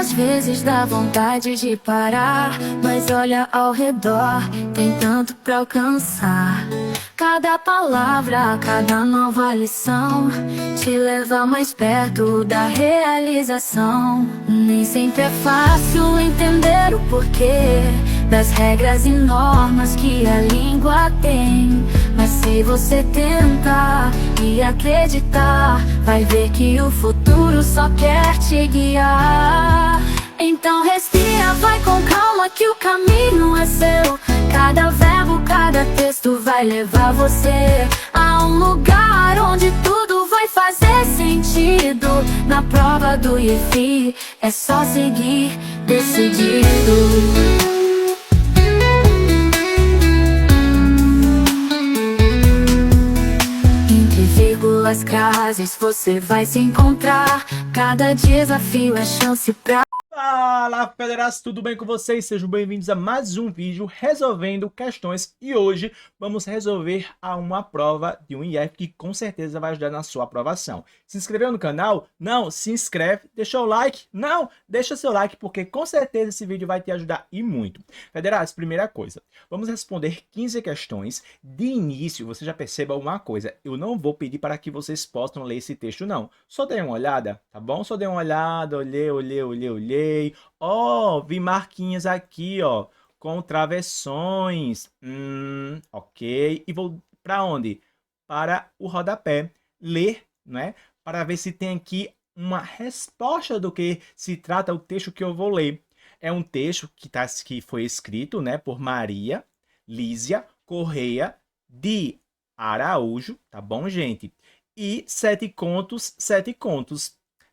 às vezes dá vontade de parar, mas olha ao redor, tem tanto pra alcançar. Cada palavra, cada nova lição te leva mais perto da realização. Nem sempre é fácil entender o porquê das regras e normas que a língua tem, mas se você tentar e acreditar, vai ver que o futuro só quer te guiar. Então respira, vai com calma que o caminho é seu. Cada verbo, cada texto vai levar você a um lugar onde tudo vai fazer sentido. Na prova do IFE é só seguir decidido. As frases você vai se encontrar. Cada desafio é chance pra... Fala, federados, tudo bem com vocês? Sejam bem-vindos a mais um vídeo resolvendo questões. E hoje vamos resolver uma prova de um IF que com certeza vai ajudar na sua aprovação. Se inscreveu no canal? Não? Se inscreve. Deixou o like? Não? Deixa seu like porque com certeza esse vídeo vai te ajudar e muito. Federados, primeira coisa, vamos responder 15 questões. De início, você já perceba uma coisa, eu não vou pedir para que vocês possam ler esse texto não. Só dê uma olhada, tá bom? Só dê uma olhada, olhei. Ó, vi marquinhas aqui, ó, com travessões. Ok. E vou para onde? Para o rodapé. Ler, né? Para ver se tem aqui uma resposta do que se trata o texto que eu vou ler. É um texto que foi escrito, né, por Maria Lísia Correia de Araújo, tá bom, gente? E 7 contos.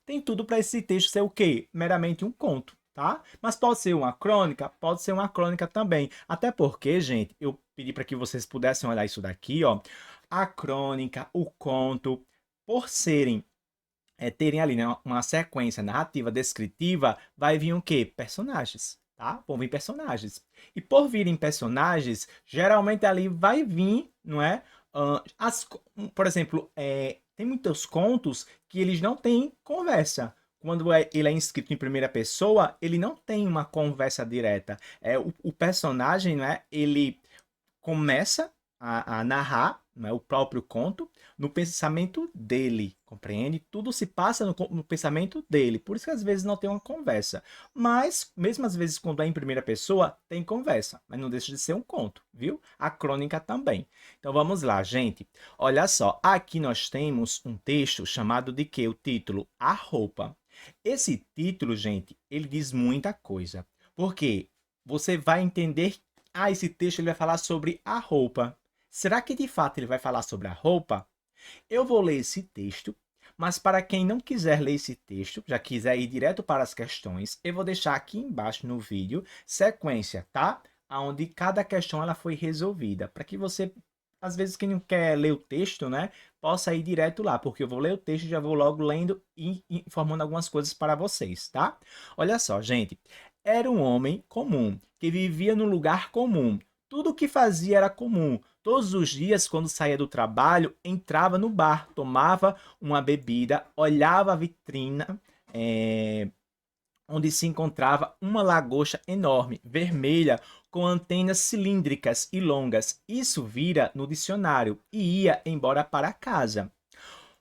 Tem tudo para esse texto ser o quê? Meramente um conto, tá? Mas pode ser uma crônica? Pode ser uma crônica também. Até porque, gente, eu pedi para que vocês pudessem olhar isso daqui, ó. A crônica, o conto, por terem ali, né, uma sequência narrativa descritiva, vai vir o quê? Personagens, tá? Vão vir personagens. E por virem personagens, geralmente ali vai vir, não é? Por exemplo, tem muitos contos que eles não têm conversa. Quando ele é escrito em primeira pessoa, ele não tem uma conversa direta. O personagem, né, ele começa a narrar, né, o próprio conto no pensamento dele, compreende? Tudo se passa no pensamento dele, por isso que às vezes não tem uma conversa. Mas, mesmo às vezes quando é em primeira pessoa, tem conversa, mas não deixa de ser um conto, viu? A crônica também. Então vamos lá, gente. Olha só, aqui nós temos um texto chamado de quê? O título, A Roupa. Esse título, gente, ele diz muita coisa, porque você vai entender, esse texto ele vai falar sobre a roupa. Será que de fato ele vai falar sobre a roupa? Eu vou ler esse texto, mas para quem não quiser ler esse texto, já quiser ir direto para as questões, eu vou deixar aqui embaixo no vídeo sequência, tá? Onde cada questão ela foi resolvida, para que você, às vezes quem não quer ler o texto, né, possa ir direto lá, porque eu vou ler o texto e já vou logo lendo e informando algumas coisas para vocês, tá? Olha só, gente, era um homem comum, que vivia num lugar comum. Tudo o que fazia era comum. Todos os dias, quando saía do trabalho, entrava no bar, tomava uma bebida, olhava a vitrina, onde se encontrava uma lagosta enorme, vermelha, com antenas cilíndricas e longas. Isso vira no dicionário e ia embora para casa.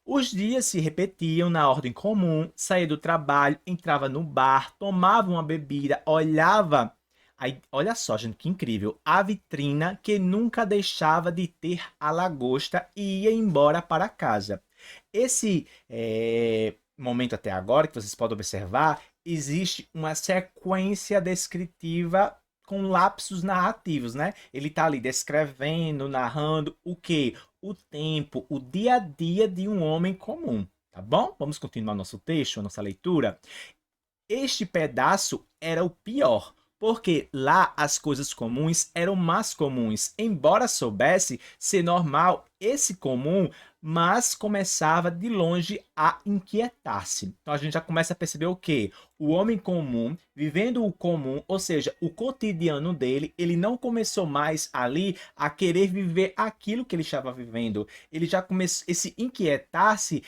Os dias se repetiam na ordem comum, saía do trabalho, entrava no bar, tomava uma bebida, olhava... Aí, olha só, gente, que incrível. A vitrina que nunca deixava de ter a lagosta e ia embora para casa. Esse momento até agora, que vocês podem observar, existe uma sequência descritiva com lapsos narrativos, né? Ele está ali descrevendo, narrando o quê? O tempo, o dia a dia de um homem comum, tá bom? Vamos continuar nosso texto, nossa leitura. Este pedaço era o pior, porque lá as coisas comuns eram mais comuns. Embora soubesse ser normal, esse comum mas começava de longe a inquietar-se. Então a gente já começa a perceber o quê? O homem comum, vivendo o comum, ou seja, o cotidiano dele, ele não começou mais ali a querer viver aquilo que ele estava vivendo. Ele já começou, esse inquietar-se,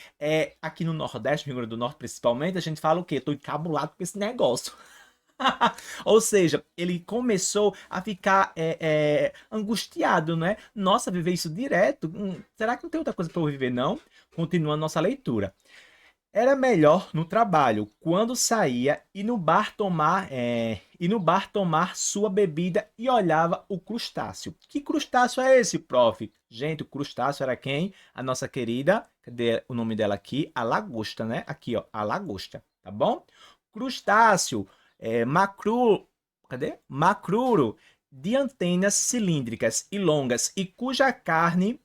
aqui no Nordeste, no Rio Grande do Norte principalmente, a gente fala o quê? Estou encabulado com esse negócio. Ou seja, ele começou a ficar angustiado, né? Nossa, viver isso direto? Será que não tem outra coisa para eu viver, não? Continuando nossa leitura. Era melhor no trabalho, quando saía e no bar tomar sua bebida e olhava o crustáceo. Que crustáceo é esse, prof? Gente, o crustáceo era quem? A nossa querida, cadê o nome dela aqui? A lagosta, né? Aqui, ó, a lagosta, tá bom? Crustáceo, cadê? Macruro, de antenas cilíndricas e longas e cuja carne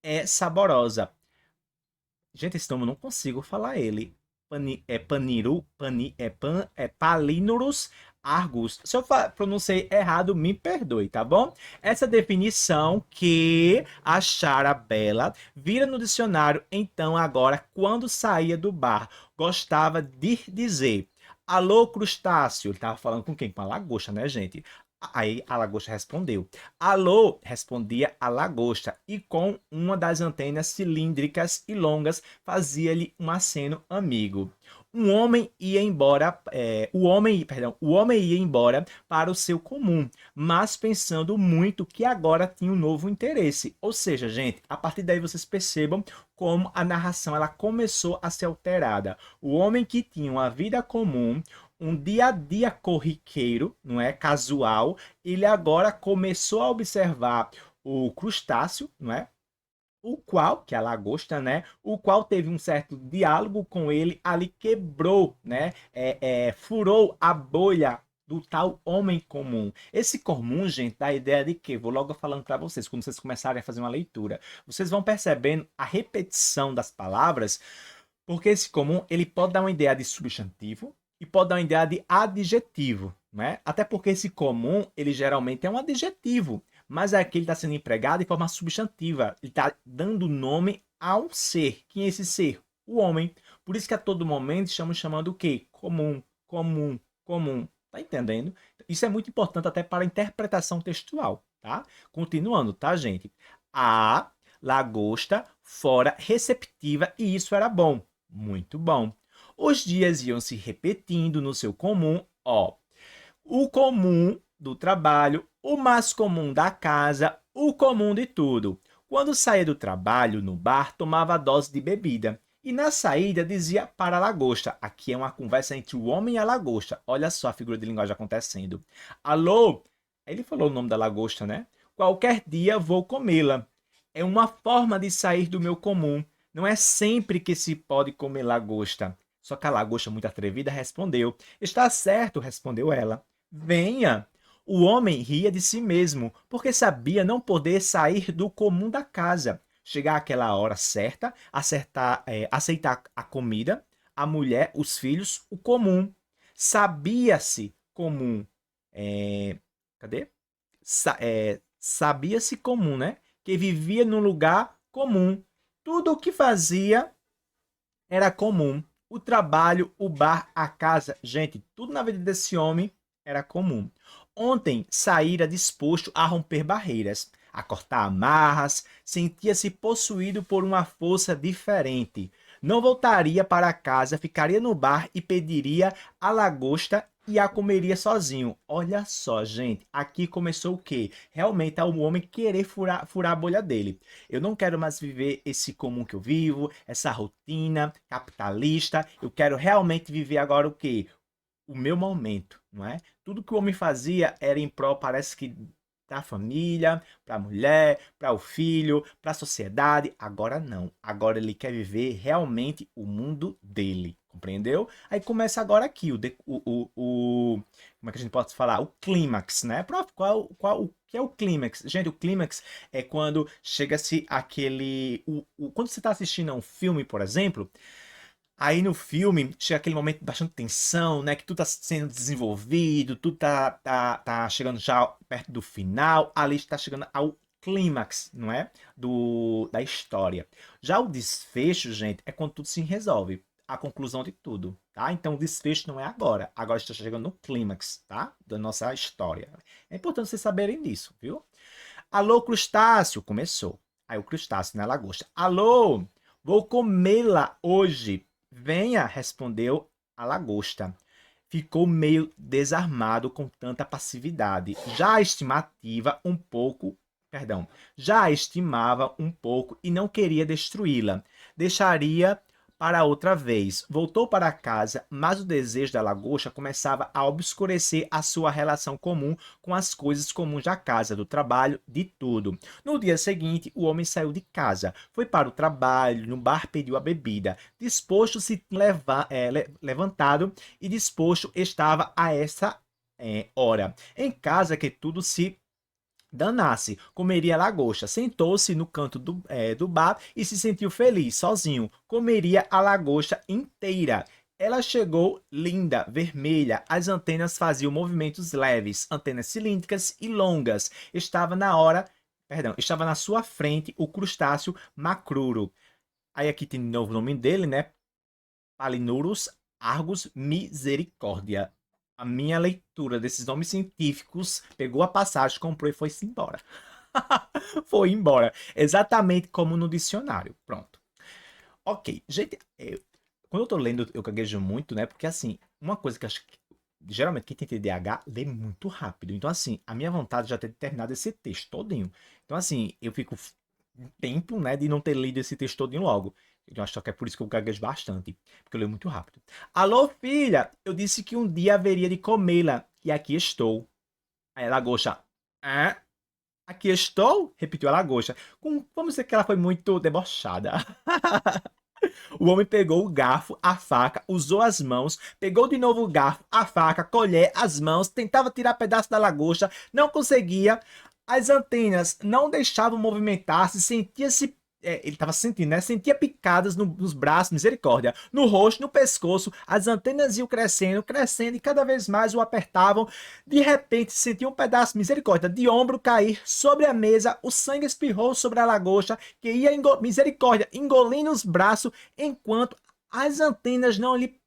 é saborosa. Gente, esse nome eu não consigo falar ele. Palinurus argus. Se eu pronunciei errado, me perdoe, tá bom? Essa definição que achara bela vira no dicionário, então, agora, quando saía do bar, gostava de dizer: alô, crustáceo. Ele tava falando com quem? Com a lagosta, né, gente? Aí a lagosta respondeu. Alô, respondia a lagosta, e com uma das antenas cilíndricas e longas fazia-lhe um aceno amigo. Um homem ia embora, o homem ia embora para o seu comum, mas pensando muito que agora tinha um novo interesse. Ou seja, gente, a partir daí vocês percebam como a narração ela começou a ser alterada. O homem que tinha uma vida comum, um dia a dia corriqueiro, não é, casual, ele agora começou a observar o crustáceo, não é? O qual, que é a lagosta, né? O qual teve um certo diálogo com ele, ali quebrou, né? Furou a bolha do tal homem comum. Esse comum, gente, dá a ideia de quê? Vou logo falando para vocês, quando vocês começarem a fazer uma leitura. Vocês vão percebendo a repetição das palavras, porque esse comum, ele pode dar uma ideia de substantivo e pode dar uma ideia de adjetivo, né? Até porque esse comum, ele geralmente é um adjetivo, mas aqui ele está sendo empregado de forma substantiva. Ele está dando nome a um ser. Quem é esse ser? O homem. Por isso que a todo momento estamos chamando o quê? Comum, comum, comum. Tá entendendo? Isso é muito importante até para a interpretação textual, tá? Continuando, tá, gente? A lagosta fora receptiva e isso era bom. Muito bom. Os dias iam se repetindo no seu comum, ó. O comum do trabalho, o mais comum da casa, o comum de tudo. Quando saía do trabalho, no bar, tomava a dose de bebida. E na saída dizia para a lagosta. Aqui é uma conversa entre o homem e a lagosta. Olha só a figura de linguagem acontecendo. Alô? Ele falou o nome da lagosta, né? Qualquer dia vou comê-la. É uma forma de sair do meu comum. Não é sempre que se pode comer lagosta. Só que a lagosta, muito atrevida, respondeu. Está certo, respondeu ela. Venha. O homem ria de si mesmo, porque sabia não poder sair do comum da casa. Chegar àquela hora certa, aceitar a comida, a mulher, os filhos, o comum. Sabia-se comum. Cadê? Sabia-se comum, né? Que vivia num lugar comum. Tudo o que fazia era comum. O trabalho, o bar, a casa, gente, tudo na vida desse homem era comum. Ontem saíra disposto a romper barreiras, a cortar amarras, sentia-se possuído por uma força diferente. Não voltaria para casa, ficaria no bar e pediria a lagosta e a comeria sozinho. Olha só, gente, aqui começou o quê? Realmente é o homem querer furar a bolha dele. Eu não quero mais viver esse comum que eu vivo, essa rotina capitalista. Eu quero realmente viver agora o quê? O meu momento, não é? Tudo que o homem fazia era em prol, parece que para a família, para a mulher, para o filho, para a sociedade. Agora não. Agora ele quer viver realmente o mundo dele. Compreendeu? Aí começa agora aqui como é que a gente pode falar? O clímax, né? Prof, o que é o clímax? Gente, o clímax é quando chega-se aquele... quando você está assistindo a um filme, por exemplo, aí no filme chega aquele momento de bastante tensão, né? Que tudo tá sendo desenvolvido, tudo tá chegando já perto do final, ali está chegando ao clímax, não é? Da história. Já o desfecho, gente, é quando tudo se resolve. A conclusão de tudo, tá? Então o desfecho não é agora. Agora está chegando no clímax, tá? Da nossa história. É importante vocês saberem disso, viu? Alô, crustáceo. Começou. Aí o crustáceo, né? A lagosta. Alô, vou comê-la hoje. Venha, respondeu a lagosta. Ficou meio desarmado com tanta passividade. Já a estimava um pouco e não queria destruí-la. Deixaria para outra vez. Voltou para casa, mas o desejo da lagosta começava a obscurecer a sua relação comum com as coisas comuns da casa, do trabalho, de tudo. No dia seguinte, o homem saiu de casa, foi para o trabalho, no bar pediu a bebida, disposto se levantado e disposto estava a essa hora. Em casa que tudo se danasse, comeria lagosta. Sentou-se no canto do bar e se sentiu feliz, sozinho. Comeria a lagosta inteira. Ela chegou linda, vermelha, as antenas faziam movimentos leves, antenas cilíndricas e longas. Estava na sua frente o crustáceo macruro. Aí aqui tem de novo o nome dele, né? Palinurus argus misericórdia. A minha leitura desses nomes científicos pegou a passagem, comprou e foi-se embora. Foi embora. Exatamente como no dicionário. Pronto. Ok. Gente, quando eu tô lendo, eu gaguejo muito, né? Porque, assim, uma coisa que eu acho que geralmente quem tem TDAH lê muito rápido. Então, assim, a minha vontade já é ter terminado esse texto todinho. Então, assim, eu fico tempo, né, de não ter lido esse texto todinho logo. Eu acho que é por isso que eu gaguejo bastante, porque eu leio muito rápido. Alô, filha, eu disse que um dia haveria de comê-la, e aqui estou. Aí a lagosta, ah, aqui estou? Repetiu a lagosta. Vamos dizer que ela foi muito debochada. O homem pegou o garfo, a faca, usou as mãos, pegou de novo o garfo, a faca, colher, as mãos, tentava tirar pedaço da lagosta, não conseguia. As antenas não deixavam movimentar-se, sentia-se. Ele estava sentindo, né? Sentia picadas nos braços, misericórdia, no rosto, no pescoço. As antenas iam crescendo, crescendo e cada vez mais o apertavam. De repente, sentia um pedaço, misericórdia, de ombro cair sobre a mesa. O sangue espirrou sobre a lagosta, que ia, misericórdia, engolindo os braços, enquanto as antenas não lhe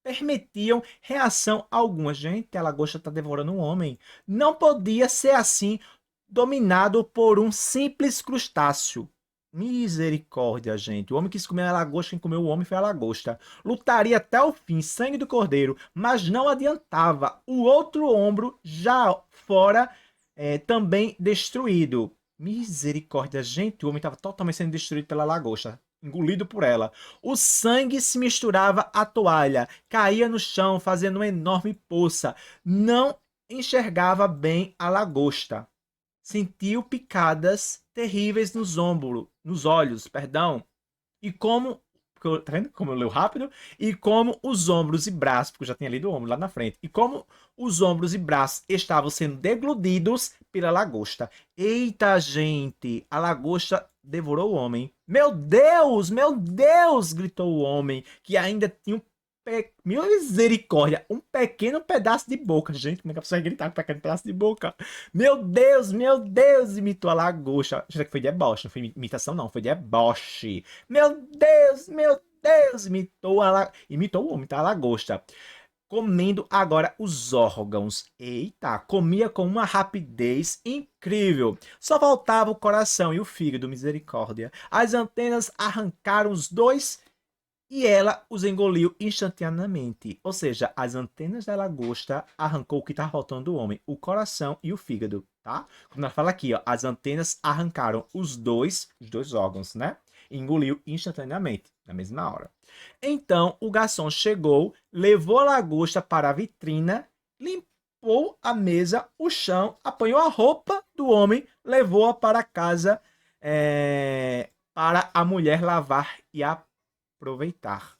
permitiam reação alguma. Gente, a lagosta está devorando um homem. Não podia ser assim, dominado por um simples crustáceo. Misericórdia, gente. O homem quis comer a lagosta, quem comeu o homem foi a lagosta. Lutaria até o fim, sangue do cordeiro, mas não adiantava. O outro ombro, já fora, também destruído. Misericórdia, gente. O homem estava totalmente sendo destruído pela lagosta, engolido por ela. O sangue se misturava à toalha, caía no chão, fazendo uma enorme poça. Não enxergava bem a lagosta. Sentiu picadas terríveis nos olhos, perdão. E como, tá vendo como eu leio rápido? E como os ombros e braços, porque eu já tinha lido o ombro lá na frente, e como os ombros e braços estavam sendo degludidos pela lagosta. Eita, gente, a lagosta devorou o homem. Meu Deus, gritou o homem, que ainda tinha misericórdia, um pequeno pedaço de boca. Gente, como é que a pessoa vai gritar com um pequeno pedaço de boca? Meu Deus, imitou a lagosta. Acho que foi deboche, não foi imitação não, foi deboche. Meu Deus, imitou o homem, tá? A lagosta. Comendo agora os órgãos. Eita, comia com uma rapidez incrível. Só faltava o coração e o fígado, misericórdia. As antenas arrancaram os dois e ela os engoliu instantaneamente. Ou seja, as antenas da lagosta arrancou o que estava faltando do homem, o coração e o fígado, tá? Quando ela fala aqui, ó, as antenas arrancaram os dois órgãos, né? E engoliu instantaneamente, na mesma hora. Então, o garçom chegou, levou a lagosta para a vitrina, limpou a mesa, o chão, apanhou a roupa do homem, levou-a para casa para a mulher lavar e aproveitar.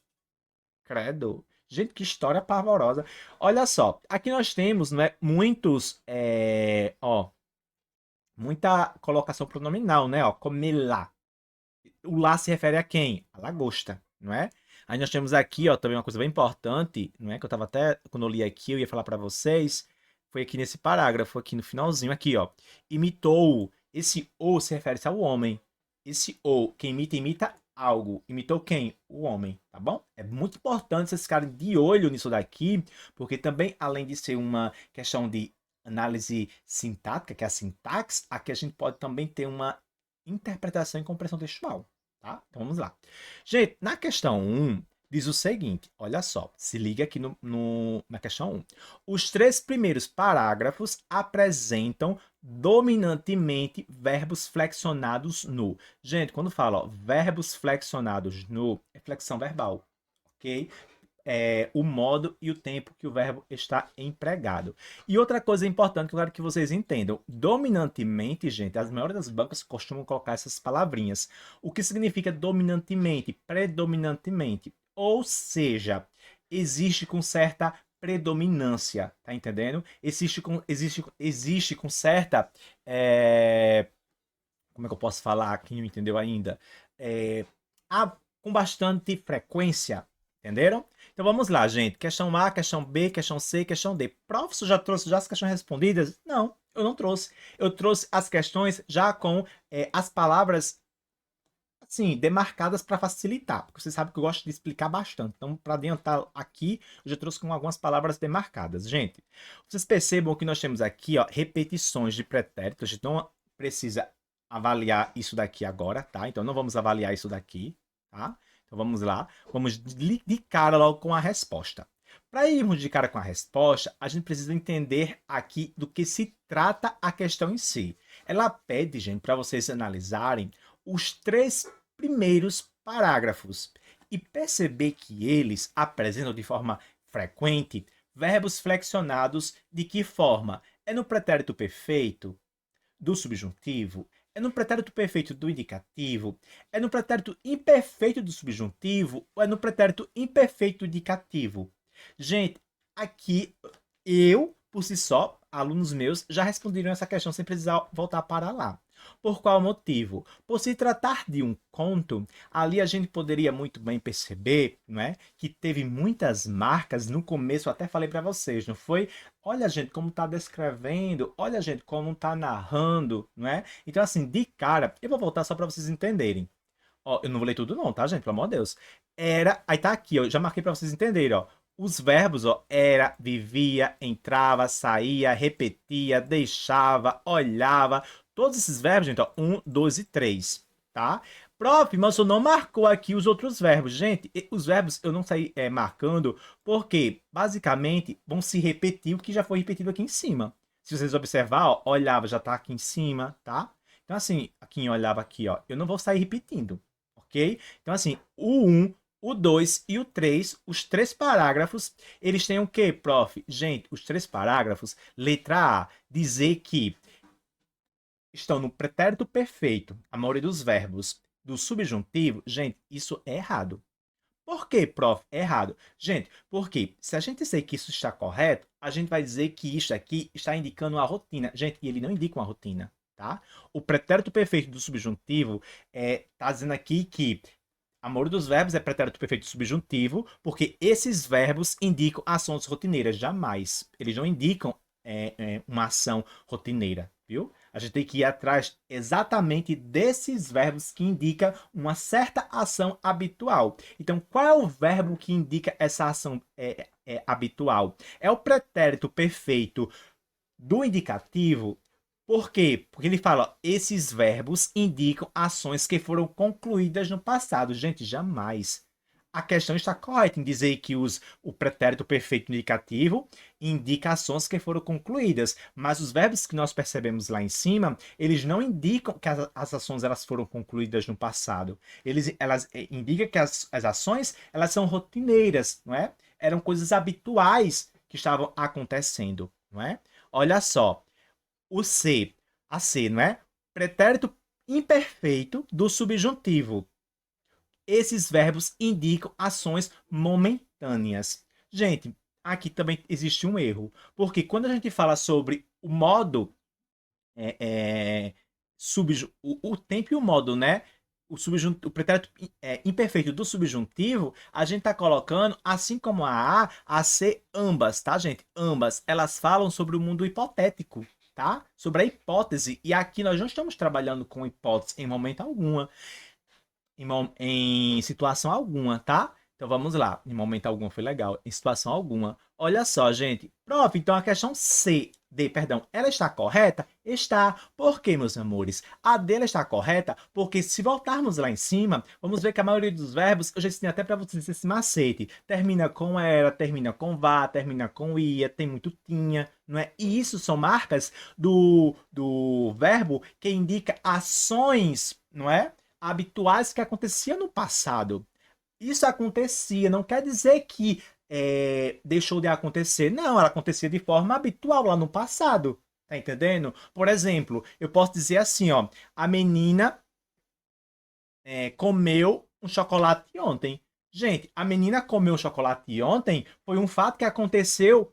Credo. Gente, que história pavorosa. Olha só, aqui nós temos, né, muita colocação pronominal, né, ó, comer-lá. O lá se refere a quem? A lagosta, não é? Aí nós temos aqui, ó, também uma coisa bem importante, não é? Que eu tava até, quando eu li aqui, eu ia falar para vocês, foi aqui nesse parágrafo, aqui no finalzinho, aqui, ó. Imitou Esse o se refere ao homem. Esse o, quem imita, imita algo. Imitou quem? O homem, tá bom? É muito importante vocês ficarem de olho nisso daqui, porque também, além de ser uma questão de análise sintática, que é a sintaxe, aqui a gente pode também ter uma interpretação e compreensão textual, tá? Então vamos lá. Gente, na questão 1, diz o seguinte, olha só, se liga aqui na questão 1. Os 3 primeiros parágrafos apresentam dominantemente verbos flexionados no. Gente, quando fala ó, verbos flexionados no, é flexão verbal, ok? O modo e o tempo que o verbo está empregado. E outra coisa importante que eu quero que vocês entendam, dominantemente, gente, as maiores das bancas costumam colocar essas palavrinhas. O que significa dominantemente? Predominantemente. Ou seja, existe com certa predominância, tá entendendo? Existe com certa... como é que eu posso falar? Quem não entendeu ainda? Com bastante frequência, entenderam? Então vamos lá, gente. Questão A, questão B, questão C, questão D. Professor, já trouxe já as questões respondidas? Não, eu não trouxe. Eu trouxe as questões já com as palavras assim, demarcadas para facilitar, porque você sabe que eu gosto de explicar bastante. Então, para adiantar aqui, eu já trouxe com algumas palavras demarcadas. Gente, vocês percebam que nós temos aqui ó, repetições de pretéritos. A gente não precisa avaliar isso daqui agora, tá? Então, não vamos avaliar isso daqui, tá? Então, vamos lá. Vamos de cara logo com a resposta. Para irmos de cara com a resposta, a gente precisa entender aqui do que se trata a questão em si. Ela pede, gente, para vocês analisarem os 3 primeiros parágrafos e perceber que eles apresentam de forma frequente verbos flexionados de que forma? É no pretérito perfeito do subjuntivo? É no pretérito perfeito do indicativo? É no pretérito imperfeito do subjuntivo? Ou é no pretérito imperfeito do indicativo? Gente, aqui eu, por si só, alunos meus, já responderam essa questão sem precisar voltar para lá. Por qual motivo? Por se tratar de um conto, ali a gente poderia muito bem perceber, não é, que teve muitas marcas no começo, eu até falei para vocês, não foi? Olha, gente, como tá descrevendo, olha, gente, como tá narrando, não é? Então, assim, de cara, eu vou voltar só para vocês entenderem. Ó, eu não vou ler tudo não, tá, gente? Pelo amor de Deus. Aí tá aqui, ó, eu já marquei para vocês entenderem, ó. Os verbos, ó, era, vivia, entrava, saía, repetia, deixava, olhava. Todos esses verbos, gente, ó, 1, 2 e 3, tá? Prof, mas você não marcou aqui os outros verbos. Gente, os verbos eu não saí marcando porque, basicamente, vão se repetir o que já foi repetido aqui em cima. Se vocês observar, ó, olhava já tá aqui em cima, tá? Então, assim, aqui em olhava aqui, ó, eu não vou sair repetindo, ok? Então, assim, o 1, o 2 e o 3, os 3 parágrafos, eles têm o quê, prof? Gente, os 3 parágrafos, letra A, dizer que estão no pretérito perfeito, a maioria dos verbos do subjuntivo. Gente, isso é errado. Por que, prof? É errado. Gente, porque se a gente dizer que isso está correto, a gente vai dizer que isso aqui está indicando uma rotina. Gente, e ele não indica uma rotina, tá? O pretérito perfeito do subjuntivo está dizendo aqui que a maioria dos verbos é pretérito perfeito subjuntivo, porque esses verbos indicam ações rotineiras. Jamais. Eles não indicam uma ação rotineira, viu? A gente tem que ir atrás exatamente desses verbos que indicam uma certa ação habitual. Então, qual é o verbo que indica essa ação habitual? É o pretérito perfeito do indicativo. Por quê? Porque ele fala, ó, esses verbos indicam ações que foram concluídas no passado. Gente, jamais. A questão está correta em dizer que o pretérito perfeito indicativo indica ações que foram concluídas, mas os verbos que nós percebemos lá em cima, eles não indicam que as ações elas foram concluídas no passado. Elas indicam que as ações elas são rotineiras, não é? Eram coisas habituais que estavam acontecendo, não é? Olha só. O C, a C, não é? Pretérito imperfeito do subjuntivo. Esses verbos indicam ações momentâneas. Gente, aqui também existe um erro, porque quando a gente fala sobre o modo, o tempo e o modo, né? O pretérito imperfeito do subjuntivo, a gente está colocando, assim como a C, ambas, tá, gente? Ambas, elas falam sobre o mundo hipotético. tá? Sobre a hipótese. E aqui nós não estamos trabalhando com hipótese em momento algum, em situação alguma, tá? Então vamos lá. Em momento algum foi legal. Em situação alguma. Olha só, gente. Prof, então a questão perdão, ela está correta? Está. Por quê, meus amores? A dela está correta porque se voltarmos lá em cima, vamos ver que a maioria dos verbos, eu já ensinei até para vocês esse macete. Termina com era, termina com vá, termina com ia, tem muito tinha, não é? E isso são marcas do verbo que indica ações, não é? Habituais que aconteciam no passado. Isso acontecia, não quer dizer que deixou de acontecer. Não, ela acontecia de forma habitual lá no passado. Tá entendendo? Por exemplo, eu posso dizer assim, ó, a menina comeu um chocolate ontem. Gente, a menina comeu um chocolate ontem foi um fato que aconteceu,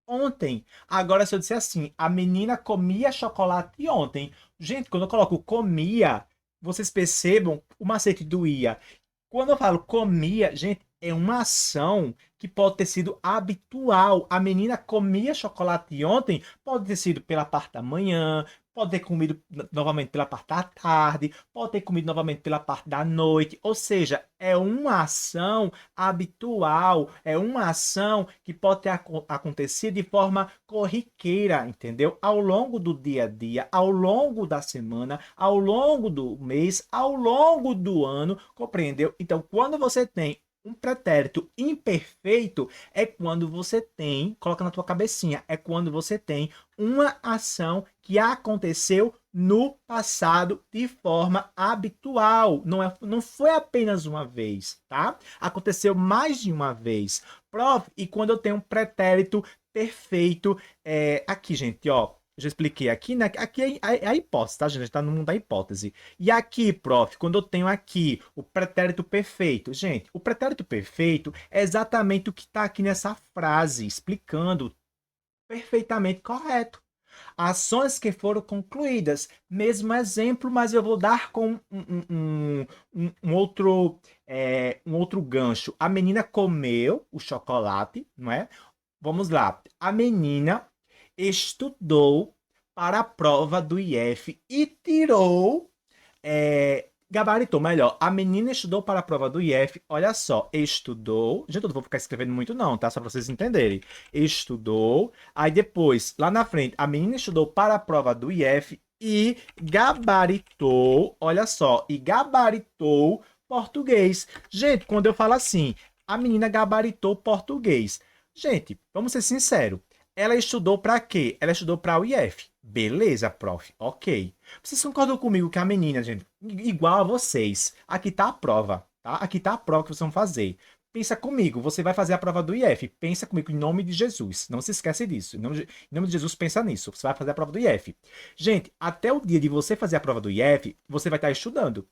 ontem. Agora, se eu disser assim, a menina comia chocolate ontem. Gente, quando eu coloco comia, vocês percebam o macete do ia. Quando eu falo comia, gente, é uma ação que pode ter sido habitual. A menina comia chocolate ontem, pode ter sido pela parte da manhã, pode ter comido novamente pela parte da tarde, pode ter comido novamente pela parte da noite. Ou seja, é uma ação habitual, é uma ação que pode ter acontecido de forma corriqueira, entendeu? Ao longo do dia a dia, ao longo da semana, ao longo do mês, ao longo do ano, compreendeu? Então, quando você tem um pretérito imperfeito, é quando você tem, coloca na tua cabecinha, é quando você tem uma ação que aconteceu no passado de forma habitual. Não foi apenas uma vez, tá? Aconteceu mais de uma vez. Prof, e quando eu tenho um pretérito perfeito, aqui, gente, ó, já expliquei aqui, né? Aqui é a hipótese, tá, gente? A gente tá no mundo da hipótese. E aqui, prof, quando eu tenho aqui o pretérito perfeito, gente, o pretérito perfeito é exatamente o que está aqui nessa frase, explicando perfeitamente correto. Ações que foram concluídas. Mesmo exemplo, mas eu vou dar com um outro gancho. A menina comeu o chocolate, não é? Vamos lá. A menina estudou para a prova do IF e tirou, gabaritou, melhor. A menina estudou para a prova do IF, olha só, estudou. Gente, eu não vou ficar escrevendo muito não, tá? Só para vocês entenderem. Estudou, aí depois, lá na frente, a menina estudou para a prova do IF e gabaritou, olha só, e gabaritou português. Gente, quando eu falo assim, a menina gabaritou português. Gente, vamos ser sinceros. Ela estudou para quê? Ela estudou para o IF. Beleza, prof. Ok. Vocês concordam comigo que a menina, gente, igual a vocês, aqui tá a prova, tá? Aqui tá a prova que vocês vão fazer. Pensa comigo, você vai fazer a prova do IF. Pensa comigo em nome de Jesus. Não se esquece disso. Em nome de Jesus, pensa nisso. Você vai fazer a prova do IF. Gente, até o dia de você fazer a prova do IF, você vai estar estudando.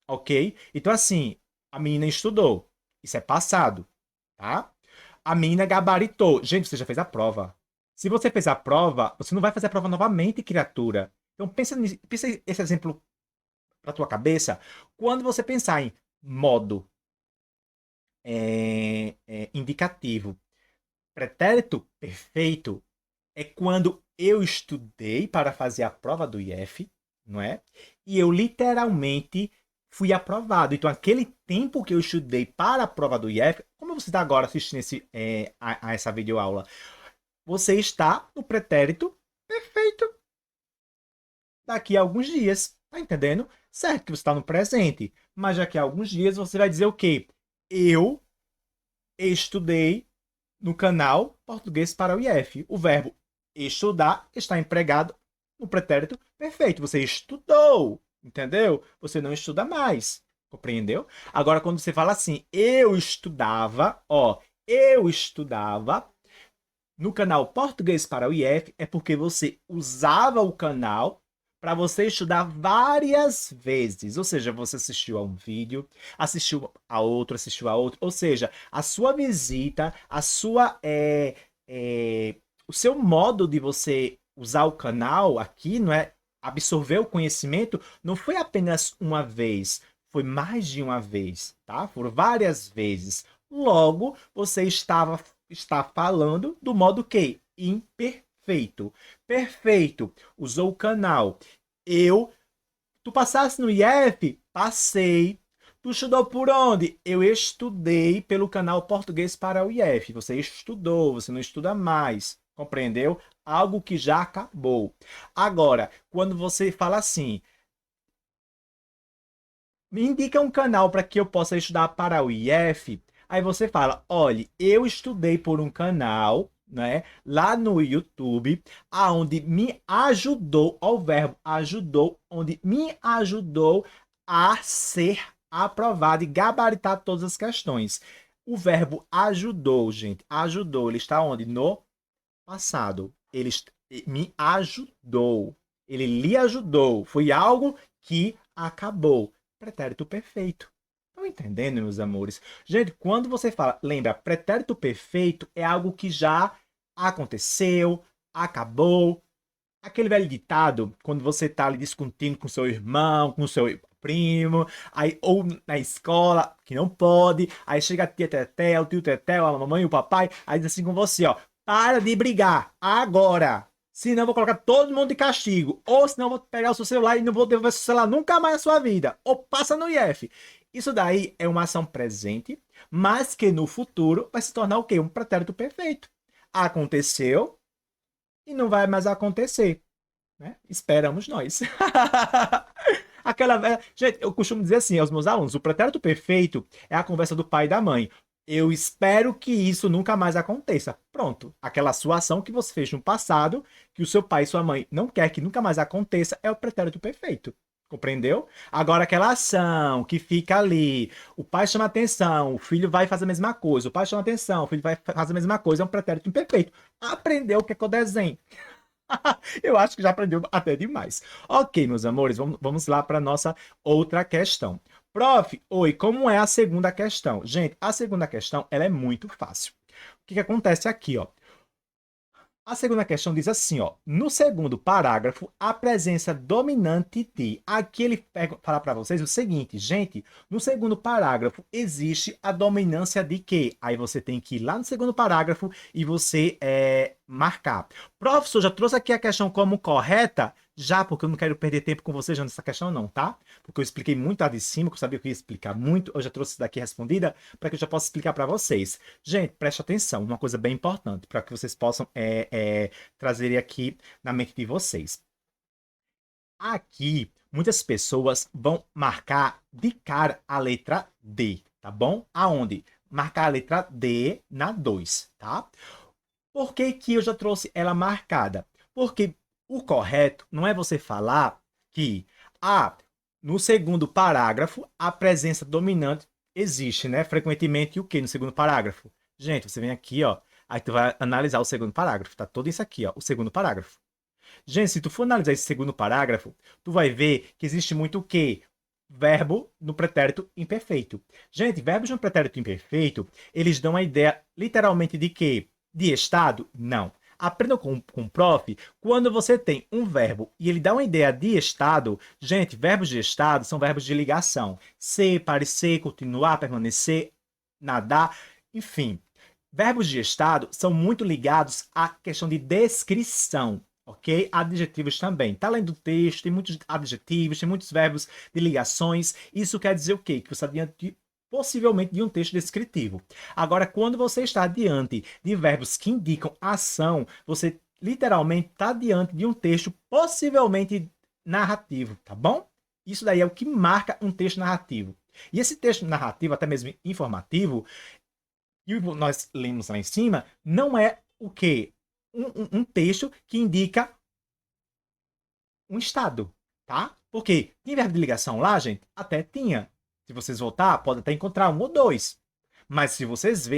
Ok? Então, assim, a menina estudou. Isso é passado, tá? A menina gabaritou. Gente, você já fez a prova. Se você fez a prova, você não vai fazer a prova novamente, criatura. Então pensa esse exemplo para tua cabeça. Quando você pensar em modo indicativo, pretérito perfeito é quando eu estudei para fazer a prova do IF, não é? E eu literalmente fui aprovado. Então, aquele tempo que eu estudei para a prova do IF, como você está agora assistindo a essa videoaula, você está no pretérito perfeito daqui a alguns dias. Tá entendendo? Certo que você está no presente, mas daqui a alguns dias você vai dizer o quê? Eu estudei no canal Português para o IF. O verbo estudar está empregado no pretérito perfeito. Você estudou, entendeu? Você não estuda mais. Compreendeu? Agora, quando você fala assim, eu estudava, ó, eu estudava no canal Português para o IF, é porque você usava o canal para você estudar várias vezes. Ou seja, você assistiu a um vídeo, assistiu a outro, ou seja, a sua visita, o seu modo de você usar o canal aqui, não é? Absorver o conhecimento, não foi apenas uma vez, foi mais de uma vez, tá? Foram várias vezes. Logo, você está falando do modo que imperfeito. Perfeito. Usou o canal. Tu passasse no IF? Passei. Tu estudou por onde? Eu estudei pelo canal Português para o IF. Você estudou, você não estuda mais. Compreendeu? Algo que já acabou. Agora, quando você fala assim, me indica um canal para que eu possa estudar para o IF. Aí você fala, olha, eu estudei por um canal, né, lá no YouTube, aonde me ajudou, ao verbo ajudou, onde me ajudou a ser aprovado e gabaritar todas as questões. O verbo ajudou, gente, ajudou, ele está onde? No passado. Me ajudou. Ele lhe ajudou. Foi algo que acabou. Pretérito perfeito. Estão entendendo, meus amores? Gente, quando você fala, lembra, pretérito perfeito é algo que já aconteceu, acabou. Aquele velho ditado, quando você está ali discutindo com seu irmão, com seu primo, aí, ou na escola, que não pode, aí chega a tia Teté, o tio Teté, a mamãe e o papai, aí diz assim com você, ó, para de brigar, agora! Senão eu vou colocar todo mundo de castigo. Ou senão eu vou pegar o seu celular e não vou devolver o seu celular nunca mais na sua vida. Ou passa no IF. Isso daí é uma ação presente, mas que no futuro vai se tornar o quê? Um pretérito perfeito. Aconteceu e não vai mais acontecer, né? Esperamos nós. Aquela velha... Gente, eu costumo dizer assim aos meus alunos, o pretérito perfeito é a conversa do pai e da mãe. Eu espero que isso nunca mais aconteça. Pronto. Aquela sua ação que você fez no passado, que o seu pai e sua mãe não quer que nunca mais aconteça, é o pretérito perfeito. Compreendeu? Agora, aquela ação que fica ali, o pai chama atenção, o filho vai fazer a mesma coisa, o pai chama atenção, o filho vai fazer a mesma coisa, é um pretérito imperfeito. Aprendeu o que é que eu desenho. Eu acho que já aprendeu até demais. Ok, meus amores, vamos lá para nossa outra questão. Prof, oi, como é a segunda questão? Gente, a segunda questão, ela é muito fácil. O que que acontece aqui, ó? A segunda questão diz assim, ó, no segundo parágrafo, a presença dominante de. Aqui ele fala para vocês o seguinte, gente, no segundo parágrafo existe a dominância de quê? Aí você tem que ir lá no segundo parágrafo e você marcar. Professor, já trouxe aqui a questão como correta? Já, porque eu não quero perder tempo com vocês nessa questão não, tá? Porque eu expliquei muito a de cima, que eu sabia que eu ia explicar muito, eu já trouxe isso daqui respondida, para que eu já possa explicar para vocês. Gente, preste atenção, uma coisa bem importante, para que vocês possam trazer aqui na mente de vocês. Aqui, muitas pessoas vão marcar de cara a letra D, tá bom? Aonde? Marcar a letra D na 2, tá? Por que que eu já trouxe ela marcada? Porque o correto não é você falar que no segundo parágrafo a presença dominante existe, né? Frequentemente o que no segundo parágrafo? Gente, você vem aqui, ó, aí tu vai analisar o segundo parágrafo, tá todo isso aqui, ó, o segundo parágrafo. Gente, se tu for analisar esse segundo parágrafo, tu vai ver que existe muito o quê? Verbo no pretérito imperfeito. Gente, verbos no pretérito imperfeito, eles dão a ideia literalmente de quê? De estado? Não. Aprenda com o prof, quando você tem um verbo e ele dá uma ideia de estado, gente, verbos de estado são verbos de ligação. Ser, parecer, continuar, permanecer, nadar, enfim. Verbos de estado são muito ligados à questão de descrição, ok? Adjetivos também. Tá lendo o texto, tem muitos adjetivos, tem muitos verbos de ligações. Isso quer dizer o quê? Que você está diante possivelmente de um texto descritivo. Agora, quando você está diante de verbos que indicam ação, você literalmente está diante de um texto possivelmente narrativo, tá bom? Isso daí é o que marca um texto narrativo. E esse texto narrativo, até mesmo informativo, e nós lemos lá em cima, não é o quê? Um texto que indica um estado, tá? Porque tem verbo de ligação lá, gente? Até tinha. Se vocês voltar, pode até encontrar um ou dois. Mas se vocês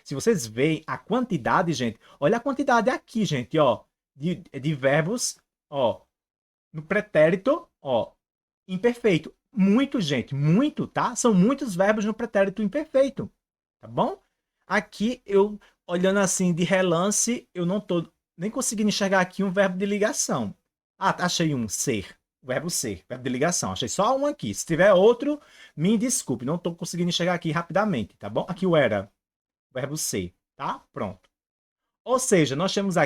se vocês veem a quantidade, gente, olha a quantidade aqui, gente, ó, de verbos, ó, no pretérito, ó, imperfeito. Muito, gente, muito, tá? São muitos verbos no pretérito imperfeito, tá bom? Aqui eu olhando assim de relance, eu não tô nem conseguindo enxergar aqui um verbo de ligação. Ah, achei um ser. Verbo ser, verbo de ligação. Achei só um aqui. Se tiver outro, me desculpe. Não estou conseguindo enxergar aqui rapidamente, tá bom? Aqui o era. Verbo ser, tá? Pronto. Ou seja, nós temos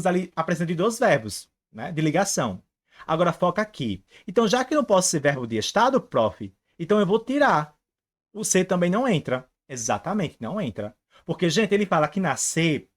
ali a presença de dois verbos, né, de ligação. Agora foca aqui. Então, já que não posso ser verbo de estado, prof, então eu vou tirar. O ser também não entra. Exatamente, não entra. Porque, gente, ele fala que nascer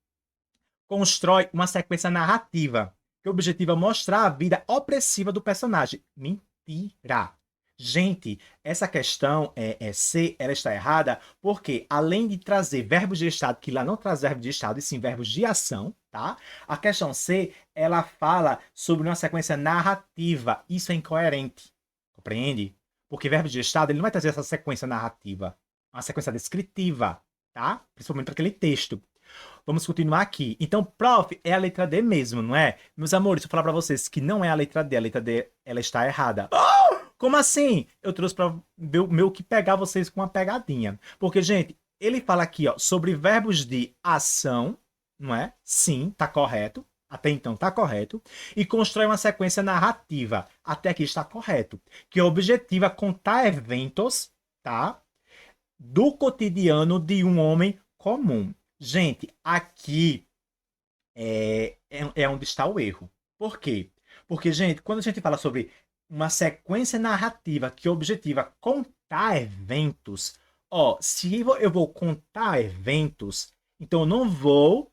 constrói uma sequência narrativa que objetiva mostrar a vida opressiva do personagem. Mentira. Gente, essa questão C, ela está errada porque, além de trazer verbos de estado, que lá não traz verbos de estado, e sim verbos de ação, tá? A questão C, ela fala sobre uma sequência narrativa. Isso é incoerente. Compreende? Porque verbo de estado, ele não vai trazer essa sequência narrativa. Uma sequência descritiva, tá? Principalmente para aquele texto. Vamos continuar aqui. Então, prof, é a letra D mesmo, não é? Meus amores, se eu falar para vocês que não é a letra D, ela está errada. Como assim? Eu trouxe para meu que pegar vocês com uma pegadinha. Porque, gente, ele fala aqui, ó, sobre verbos de ação, não é? Sim, tá correto. Até então tá correto. E constrói uma sequência narrativa. Até aqui está correto. Que objetiva contar eventos, tá? Do cotidiano de um homem comum. Gente, aqui é onde está o erro. Por quê? Porque, gente, quando a gente fala sobre uma sequência narrativa que objetiva contar eventos, ó, se eu vou contar eventos, então eu não vou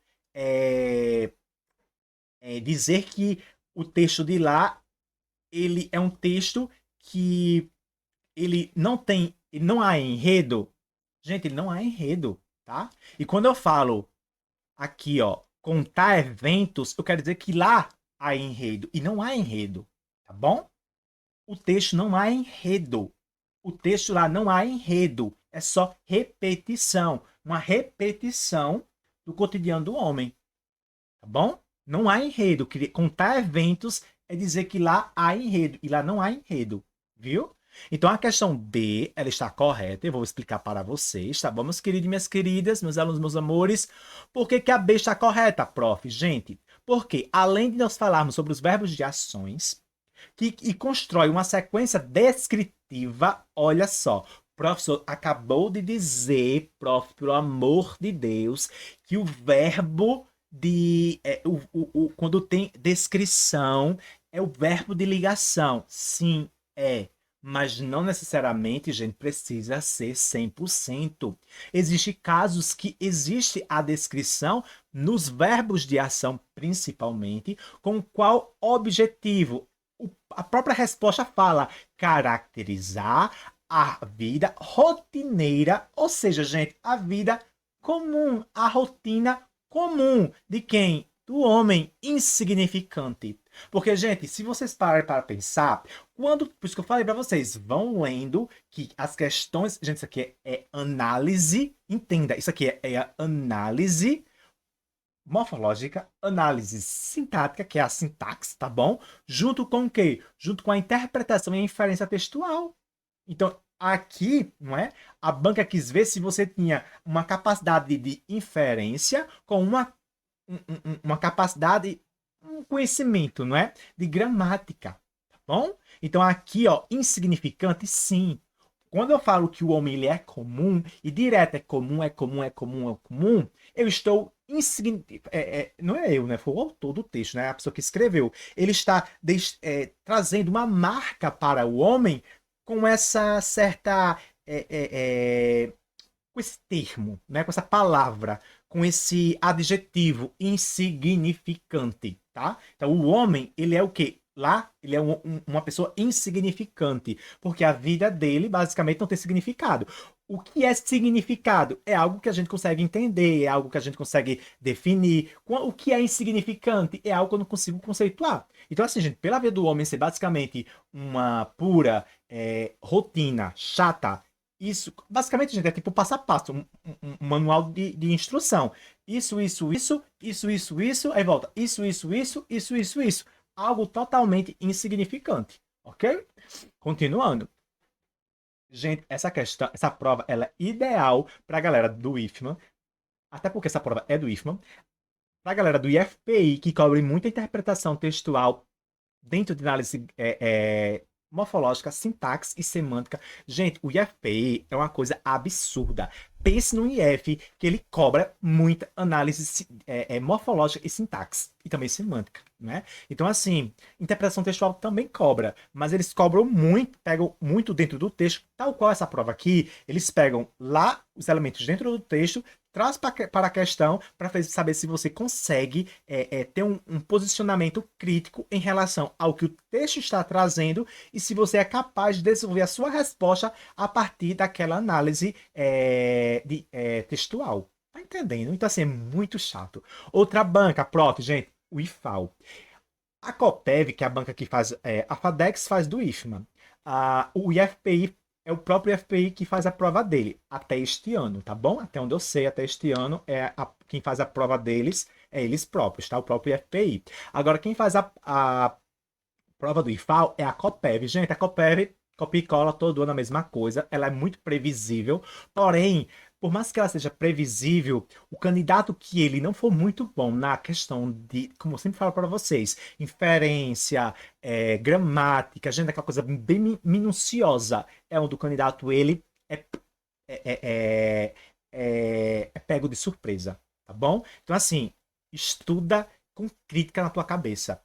dizer que o texto de lá ele é um texto que ele não há enredo. Gente, ele não há enredo, tá? E quando eu falo aqui, ó, contar eventos, eu quero dizer que lá há enredo. E não há enredo, tá bom? O texto não há enredo. O texto lá não há enredo. É só repetição. Uma repetição do cotidiano do homem. Tá bom? Não há enredo. Contar eventos é dizer que lá há enredo. E lá não há enredo. Viu? Então a questão D, ela está correta, eu vou explicar para vocês, tá bom, meus queridos e minhas queridas, meus alunos, meus amores, por que a B está correta, prof? Gente, porque além de nós falarmos sobre os verbos de ações, e constrói uma sequência descritiva, olha só, o professor acabou de dizer, prof, pelo amor de Deus, que o verbo quando tem descrição, é o verbo de ligação, sim, é. Mas não necessariamente, gente, precisa ser 100%. Existem casos que existe a descrição nos verbos de ação, principalmente, com qual objetivo? A própria resposta fala caracterizar a vida rotineira, ou seja, gente, a vida comum, a rotina comum de quem? Do homem insignificante. Porque, gente, se vocês pararem para pensar, por isso que eu falei para vocês, vão lendo que as questões, gente, isso aqui é análise, entenda, isso aqui é análise morfológica, análise sintática, que é a sintaxe, tá bom? Junto com o quê? Junto com a interpretação e a inferência textual. Então, aqui, não é? A banca quis ver se você tinha uma capacidade de inferência com uma capacidade, um conhecimento, não é? De gramática, tá bom? Então aqui, ó, insignificante, sim. Quando eu falo que o homem ele é comum, e direto é comum, é comum, é comum, é comum, eu estou não é eu, né? Foi o autor do texto, né? A pessoa que escreveu. Ele está trazendo uma marca para o homem com essa certa com esse termo, né? Com essa palavra, com esse adjetivo insignificante, tá? Então, o homem, ele é o quê? Lá, ele é uma pessoa insignificante, porque a vida dele, basicamente, não tem significado. O que é significado? É algo que a gente consegue entender, é algo que a gente consegue definir. O que é insignificante? É algo que eu não consigo conceituar. Então, assim, gente, pela vida do homem ser basicamente uma pura rotina chata, isso, basicamente, gente, é tipo passo a passo, um manual de instrução. Isso, aí volta. Isso. Algo totalmente insignificante, ok? Continuando. Gente, essa prova, ela é ideal para a galera do IFMA, até porque essa prova é do IFMA, para a galera do IFPI, que cobre muita interpretação textual dentro de análise morfológica, sintaxe e semântica. Gente, o IFPI é uma coisa absurda. pense no IF, que ele cobra muita análise morfológica e sintaxe, e também semântica, né? Então, assim, interpretação textual também cobra, mas eles cobram muito, pegam muito dentro do texto, tal qual essa prova aqui, eles pegam lá os elementos dentro do texto, traz para a questão para saber se você consegue ter um posicionamento crítico em relação ao que o texto está trazendo e se você é capaz de desenvolver a sua resposta a partir daquela análise textual. Tá entendendo? Então, assim, é muito chato. Outra banca, prof, gente, o IFAL. A Coppev, que é a banca que faz, a FADEX faz do IFMA. O IFPI é o próprio IFPI que faz a prova dele, até este ano, tá bom? Até onde eu sei, até este ano, quem faz a prova deles é eles próprios, tá? O próprio IFPI. Agora, quem faz a prova do IFAL é a Coppev. Gente, a Coppev copia e cola todo ano a mesma coisa. Ela é muito previsível. Porém, por mais que ela seja previsível, o candidato que ele não for muito bom na questão de, como eu sempre falo para vocês, inferência, gramática, gente, aquela coisa bem minuciosa, é onde o candidato ele é, é, é, é pego de surpresa, tá bom? Então, assim, estuda com crítica na tua cabeça.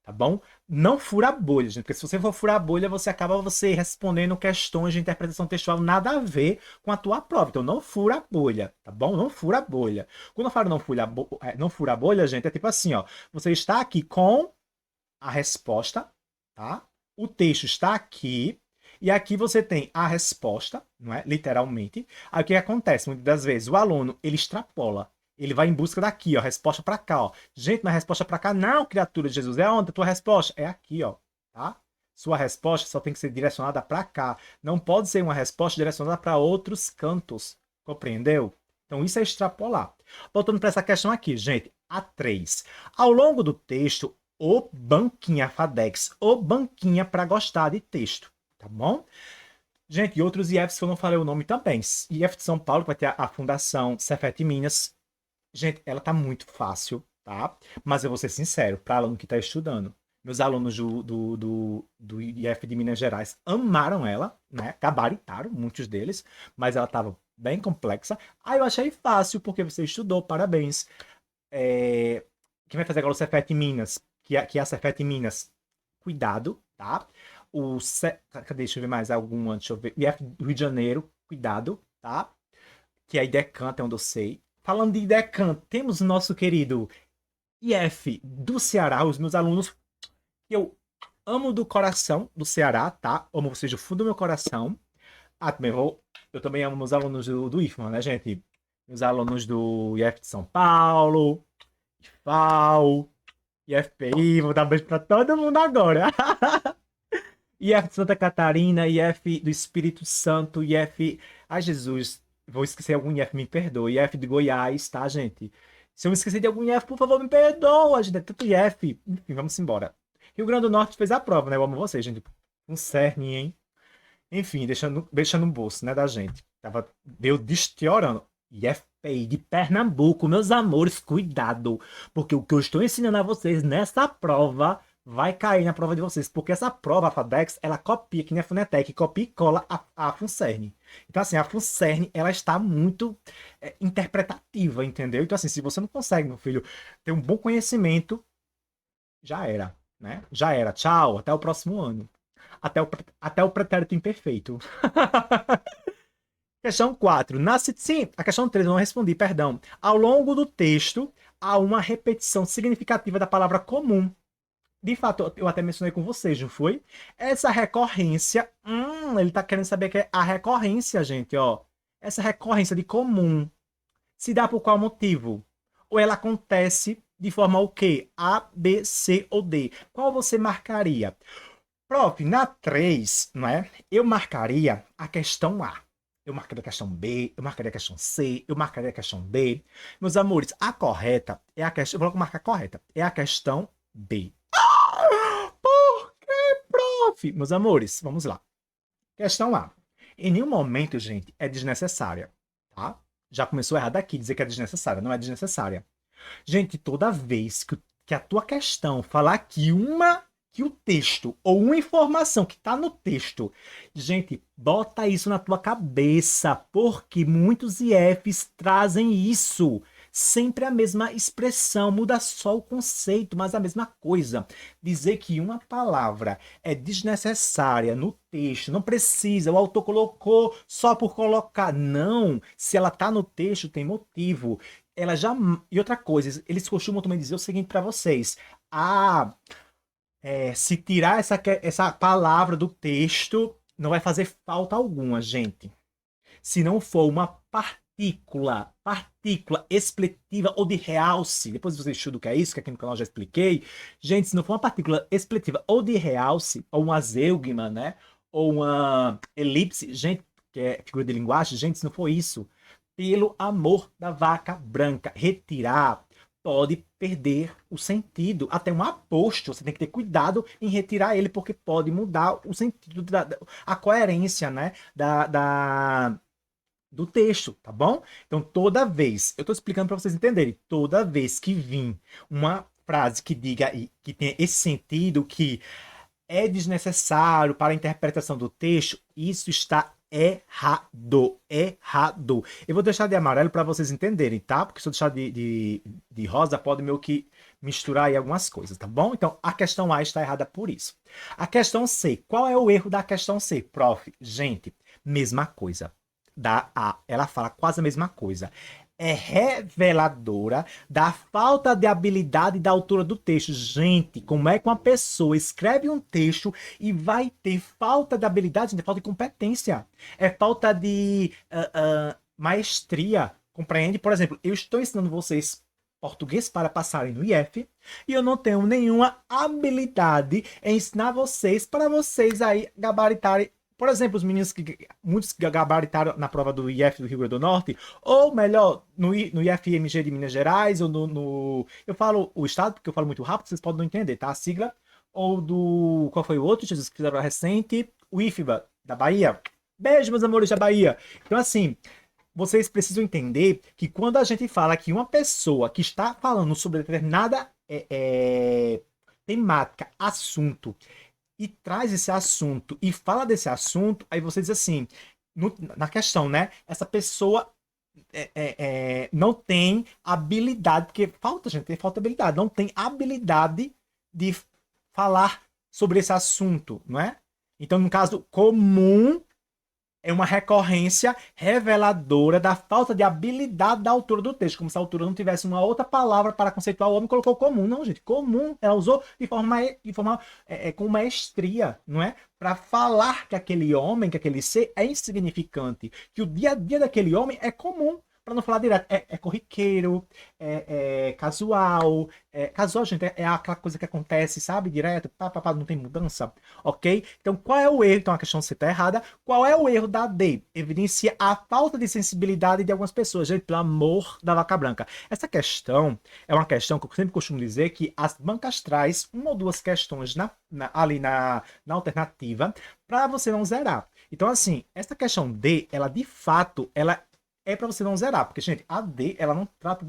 Tá bom? Não fura a bolha, gente, porque se você for furar a bolha, você acaba respondendo questões de interpretação textual nada a ver com a tua prova. Então não fura a bolha, tá bom? Não fura a bolha. Quando eu falo não fura a bolha, gente, é tipo assim, ó, você está aqui com a resposta, tá? O texto está aqui e aqui você tem a resposta, não é? Literalmente. Aí o que acontece? Muitas das vezes o aluno, ele extrapola. Ele vai em busca daqui, ó, resposta para cá, ó. Gente, mas resposta para cá não, criatura de Jesus. É onde a tua resposta? É aqui, ó, tá? Sua resposta só tem que ser direcionada para cá. Não pode ser uma resposta direcionada para outros cantos. Compreendeu? Então isso é extrapolar. Voltando para essa questão aqui, gente, a 3. Ao longo do texto, o banquinha FADEX, o banquinha para gostar de texto, tá bom? Gente, e outros IFs que eu não falei o nome também. IF de São Paulo, que vai ter a Fundação Cefet Minas. Gente, ela tá muito fácil, tá? Mas eu vou ser sincero, para aluno que está estudando. Meus alunos do IF de Minas Gerais amaram ela, né? Gabaritaram, muitos deles, mas ela estava bem complexa. Aí eu achei fácil, porque você estudou, parabéns. Quem vai fazer agora o Cefet Minas, que é a Cefet Minas, cuidado, tá? Cadê? Deixa eu ver mais alguma. Deixa eu ver. IF do Rio de Janeiro, cuidado, tá? Que é a IDECAN, até onde eu sei. Falando de IDECAN, temos o nosso querido IF do Ceará, os meus alunos que eu amo do coração do Ceará, tá? Amo vocês do fundo do meu coração. Eu também amo meus alunos do IFMA, né, gente? Meus alunos do IF de São Paulo, IFAL, IFPI, vou dar um beijo pra todo mundo agora. IF de Santa Catarina, IF do Espírito Santo, IF... Ai, Jesus, vou esquecer algum IF, me perdoe. IF de Goiás, tá, gente? Se eu me esquecer de algum IF, por favor, me perdoa, gente. É tanto IF. Enfim, vamos embora. Rio Grande do Norte fez a prova, né? Eu amo vocês, gente. Um cerne, hein? Enfim, deixando no bolso, né, da gente. Veio deteriorando. IFPI de Pernambuco, meus amores, cuidado. Porque o que eu estou ensinando a vocês nessa prova vai cair na prova de vocês. Porque essa prova, a FADEX, ela copia, que nem a Funetec, copia e cola a FUNCERN. Então, assim, a FUNCERN, ela está muito interpretativa, entendeu? Então, assim, se você não consegue, meu filho, ter um bom conhecimento, já era, né? Já era. Tchau, até o próximo ano. Até o pretérito imperfeito. Questão 4. Sim, a questão 3 eu não respondi, perdão. Ao longo do texto, há uma repetição significativa da palavra comum. De fato, eu até mencionei com vocês, não foi? Essa recorrência, ele tá querendo saber que é a recorrência, gente, ó. Essa recorrência de comum se dá por qual motivo? Ou ela acontece de forma o quê? A, B, C ou D? Qual você marcaria? Prof, na 3, não é? Eu marcaria a questão A. Eu marcaria a questão B, eu marcaria a questão C, eu marcaria a questão D. Meus amores, a correta é a questão... Eu vou marcar a correta. É a questão B. Por que, prof? Meus amores, vamos lá. Questão A. Em nenhum momento, gente, é desnecessária, tá? Já começou errado aqui, dizer que é desnecessária. Não é desnecessária. Gente, toda vez que a tua questão falar que uma que o texto ou uma informação que está no texto, gente, bota isso na tua cabeça, porque muitos IFs trazem isso. Sempre a mesma expressão, muda só o conceito, mas a mesma coisa. Dizer que uma palavra é desnecessária no texto, não precisa, o autor colocou só por colocar. Não, se ela está no texto, tem motivo. Ela já. E outra coisa, eles costumam também dizer o seguinte para vocês. Ah, se tirar essa palavra do texto, não vai fazer falta alguma, gente. Se não for uma partícula expletiva ou de realce, depois você estuda o que é isso, que aqui no canal eu já expliquei. Gente, se não for uma partícula expletiva ou de realce, ou uma zeugma, né? Ou uma elipse, gente, que é figura de linguagem, gente, se não for isso, pelo amor da vaca branca, retirar pode perder o sentido. Até um aposto, você tem que ter cuidado em retirar ele, porque pode mudar o sentido, a coerência, né? Do texto, tá bom? Então, toda vez, eu estou explicando para vocês entenderem, toda vez que vir uma frase que diga que tenha esse sentido, que é desnecessário para a interpretação do texto, isso está errado, errado. Eu vou deixar de amarelo para vocês entenderem, tá? Porque se eu deixar de rosa, pode meio que misturar aí algumas coisas, tá bom? Então, a questão A está errada por isso. A questão C, qual é o erro da questão C? Prof, gente, mesma coisa. Da A, ela fala quase a mesma coisa. É reveladora da falta de habilidade da autora do texto. Gente, como é que uma pessoa escreve um texto e vai ter falta de habilidade? Gente, é falta de competência. É falta de maestria. Compreende? Por exemplo, eu estou ensinando vocês português para passarem no IF e eu não tenho nenhuma habilidade em ensinar vocês para vocês aí gabaritarem. Por exemplo, os meninos muitos gabaritaram na prova do IF do Rio Grande do Norte, ou melhor, no IFMG de Minas Gerais, ou eu falo o estado, porque eu falo muito rápido, vocês podem não entender, tá? A sigla, ou do, qual foi o outro, Jesus, que fizeram recente, o IFBA, da Bahia. Beijo, meus amores da Bahia. Então, assim, vocês precisam entender que quando a gente fala que uma pessoa que está falando sobre determinada temática, assunto, e traz esse assunto e fala desse assunto, aí você diz assim, na questão, né? Essa pessoa não tem habilidade, porque falta, gente, falta habilidade, não tem habilidade de falar sobre esse assunto, não é? Então, no caso comum, é uma recorrência reveladora da falta de habilidade da autora do texto, como se a autora não tivesse uma outra palavra para conceituar o homem e colocou comum. Não, gente, comum, ela usou de forma com maestria, não é? Para falar que aquele homem, que aquele ser é insignificante, que o dia a dia daquele homem é comum. Para não falar direto, é corriqueiro, casual. Casual, gente, é aquela coisa que acontece, sabe? Direto, não tem mudança, ok? Então, qual é o erro? Então, a questão C está errada. Qual é o erro da D? Evidencia a falta de sensibilidade de algumas pessoas, gente, pelo amor da vaca branca. Essa questão é uma questão que eu sempre costumo dizer que as bancas traz uma ou duas questões ali na alternativa para você não zerar. Então, assim, essa questão D, ela de fato, ela é para você não zerar, porque, gente, a D, ela não trata...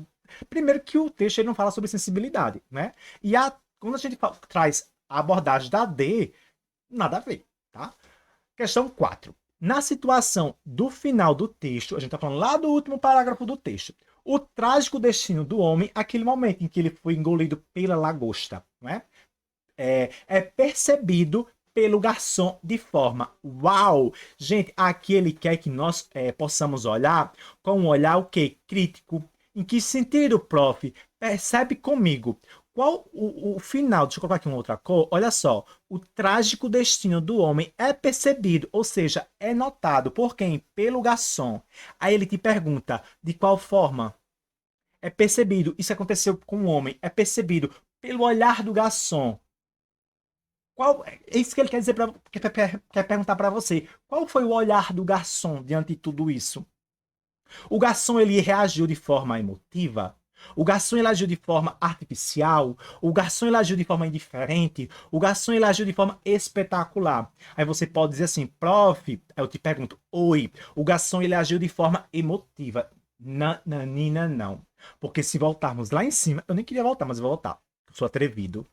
Primeiro que o texto ele não fala sobre sensibilidade, né? E quando a gente traz a abordagem da D, nada a ver, tá? Questão 4. Na situação do final do texto, a gente tá falando lá do último parágrafo do texto, o trágico destino do homem, aquele momento em que ele foi engolido pela lagosta, né? É percebido pelo garçom de forma uau. Gente, aqui ele quer que nós possamos olhar com um olhar o quê? Crítico. Em que sentido, prof? Percebe comigo. Qual o final? Deixa eu colocar aqui uma outra cor. Olha só. O trágico destino do homem é percebido, ou seja, é notado por quem? Pelo garçom. Aí ele te pergunta, de qual forma? É percebido. Isso aconteceu com o homem. É percebido pelo olhar do garçom. É isso que ele quer dizer, quer perguntar para você. Qual foi o olhar do garçom diante de tudo isso? O garçom ele reagiu de forma emotiva? O garçom ele agiu de forma artificial? O garçom ele agiu de forma indiferente? O garçom ele agiu de forma espetacular? Aí você pode dizer assim, prof, eu te pergunto, oi, o garçom ele agiu de forma emotiva? Nanina, não. Porque se voltarmos lá em cima, eu nem queria voltar, mas eu vou voltar. Eu sou atrevido.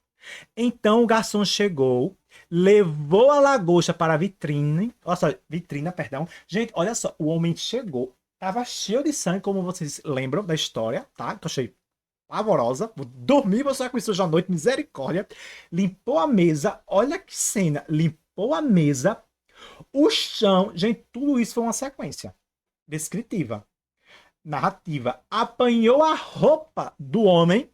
Então o garçom chegou, levou a lagosta para a vitrine. Nossa, vitrina, perdão. Gente, olha só, o homem chegou, tava cheio de sangue, como vocês lembram da história, tá? Que eu achei pavorosa. Vou dormir, vou sonhar com isso hoje à noite, misericórdia. Limpou a mesa, olha que cena. Limpou a mesa, o chão. Gente, tudo isso foi uma sequência descritiva, narrativa. Apanhou a roupa do homem,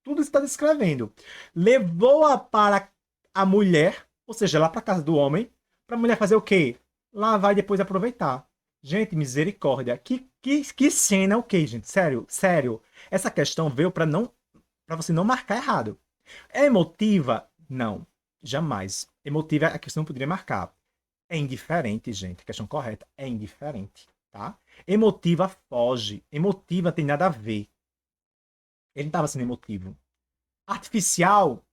tudo está descrevendo. Levou-a para a mulher, ou seja, lá para casa do homem, para a mulher fazer o quê? Lavar e depois aproveitar. Gente, misericórdia. Que cena, o quê, gente? Sério, sério. Essa questão veio para você não marcar errado. É emotiva? Não, jamais. Emotiva é a questão que não poderia marcar. É indiferente, gente. A questão correta é indiferente, tá? Emotiva foge. Emotiva tem nada a ver. Ele não estava sendo emotivo. Artificial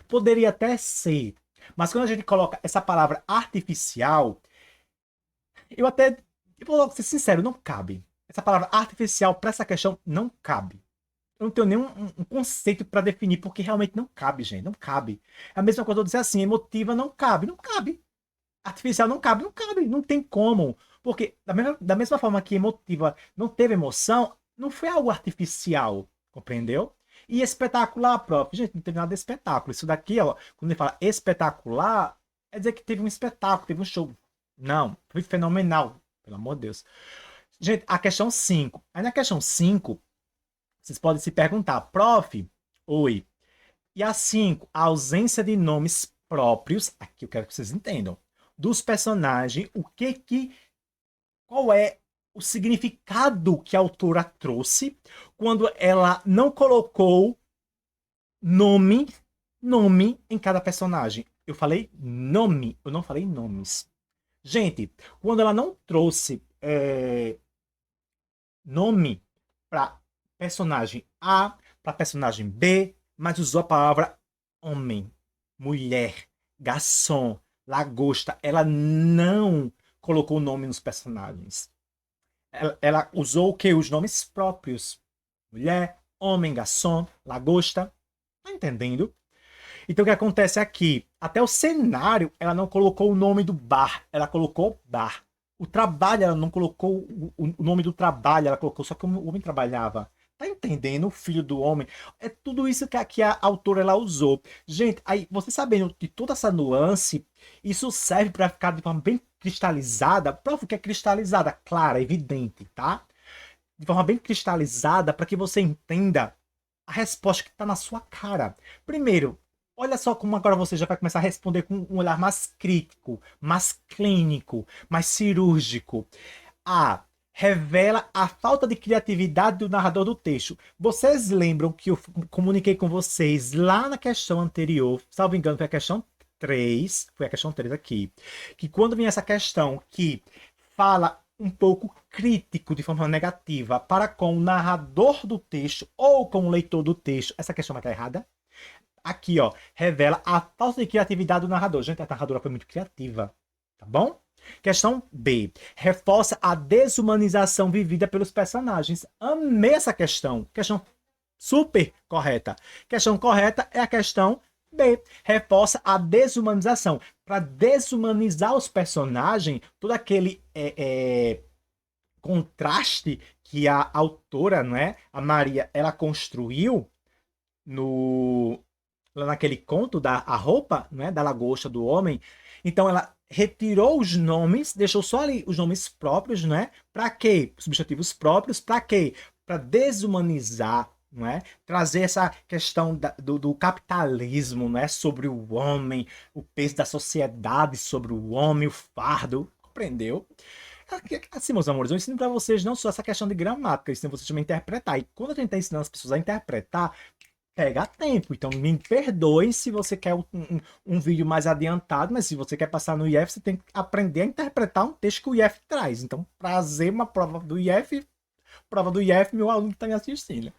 poderia até ser. Mas quando a gente coloca essa palavra artificial, eu vou logo ser sincero, não cabe. Essa palavra artificial para essa questão não cabe. Eu não tenho nenhum um conceito para definir, porque realmente não cabe, gente. Não cabe. É a mesma coisa eu dizer assim, emotiva não cabe. Não cabe. Artificial não cabe. Não cabe. Não tem como. Porque da mesma forma que emotiva não teve emoção, não foi algo artificial. Compreendeu? E espetacular, prof. Gente, não teve nada de espetáculo. Isso daqui, ó, quando ele fala espetacular, é dizer que teve um espetáculo, teve um show. Não, foi fenomenal. Pelo amor de Deus. Gente, a questão 5. Aí na questão 5, vocês podem se perguntar, prof, oi. E a 5, a ausência de nomes próprios, aqui eu quero que vocês entendam, dos personagens, qual é o significado que a autora trouxe quando ela não colocou nome em cada personagem. Eu falei nome, eu não falei nomes. Gente, quando ela não trouxe nome para personagem A, para personagem B, mas usou a palavra homem, mulher, garçom, lagosta. Ela não colocou o nome nos personagens. Ela usou o que? Os nomes próprios. Mulher, homem, garçom, lagosta. Tá entendendo? Então o que acontece aqui? Até o cenário, ela não colocou o nome do bar. Ela colocou bar. O trabalho, ela não colocou o nome do trabalho. Ela colocou só que o homem trabalhava. Tá entendendo? O filho do homem. É tudo isso que a autora ela usou. Gente, aí você sabendo de toda essa nuance, isso serve para ficar de forma bem cristalizada. Prova que é cristalizada, clara, evidente, tá? De forma bem cristalizada para que você entenda a resposta que está na sua cara. Primeiro, olha só como agora você já vai começar a responder com um olhar mais crítico, mais clínico, mais cirúrgico. A. Revela a falta de criatividade do narrador do texto. Vocês lembram que eu comuniquei com vocês lá na questão anterior, salvo engano, foi a questão 3, foi a questão 3 aqui, que quando vem essa questão que fala um pouco crítico de forma negativa para com o narrador do texto ou com o leitor do texto, essa questão vai estar errada? Aqui, ó, revela a falta de criatividade do narrador. Gente, a narradora foi muito criativa, tá bom? Questão B. Reforça a desumanização vivida pelos personagens. Amei essa questão. Questão super correta. Questão correta é a questão B. Reforça a desumanização. Para desumanizar os personagens, todo aquele contraste que a autora, não é? A Maria, ela construiu lá naquele conto da a roupa, não é? Da lagosta do homem. Então ela retirou os nomes, deixou só ali os nomes próprios, né? Para quê? Substantivos próprios, para quê? Para desumanizar, não é? Trazer essa questão do capitalismo, né? Sobre o homem, o peso da sociedade sobre o homem, o fardo, compreendeu? Assim, meus amores, eu ensino para vocês não só essa questão de gramática, eu ensino vocês também a interpretar. E quando a gente está ensinando as pessoas a interpretar, pega tempo, então me perdoe se você quer um vídeo mais adiantado, mas se você quer passar no IF, você tem que aprender a interpretar um texto que o IF traz. Então, prazer, uma prova do IF, meu aluno que está me assistindo.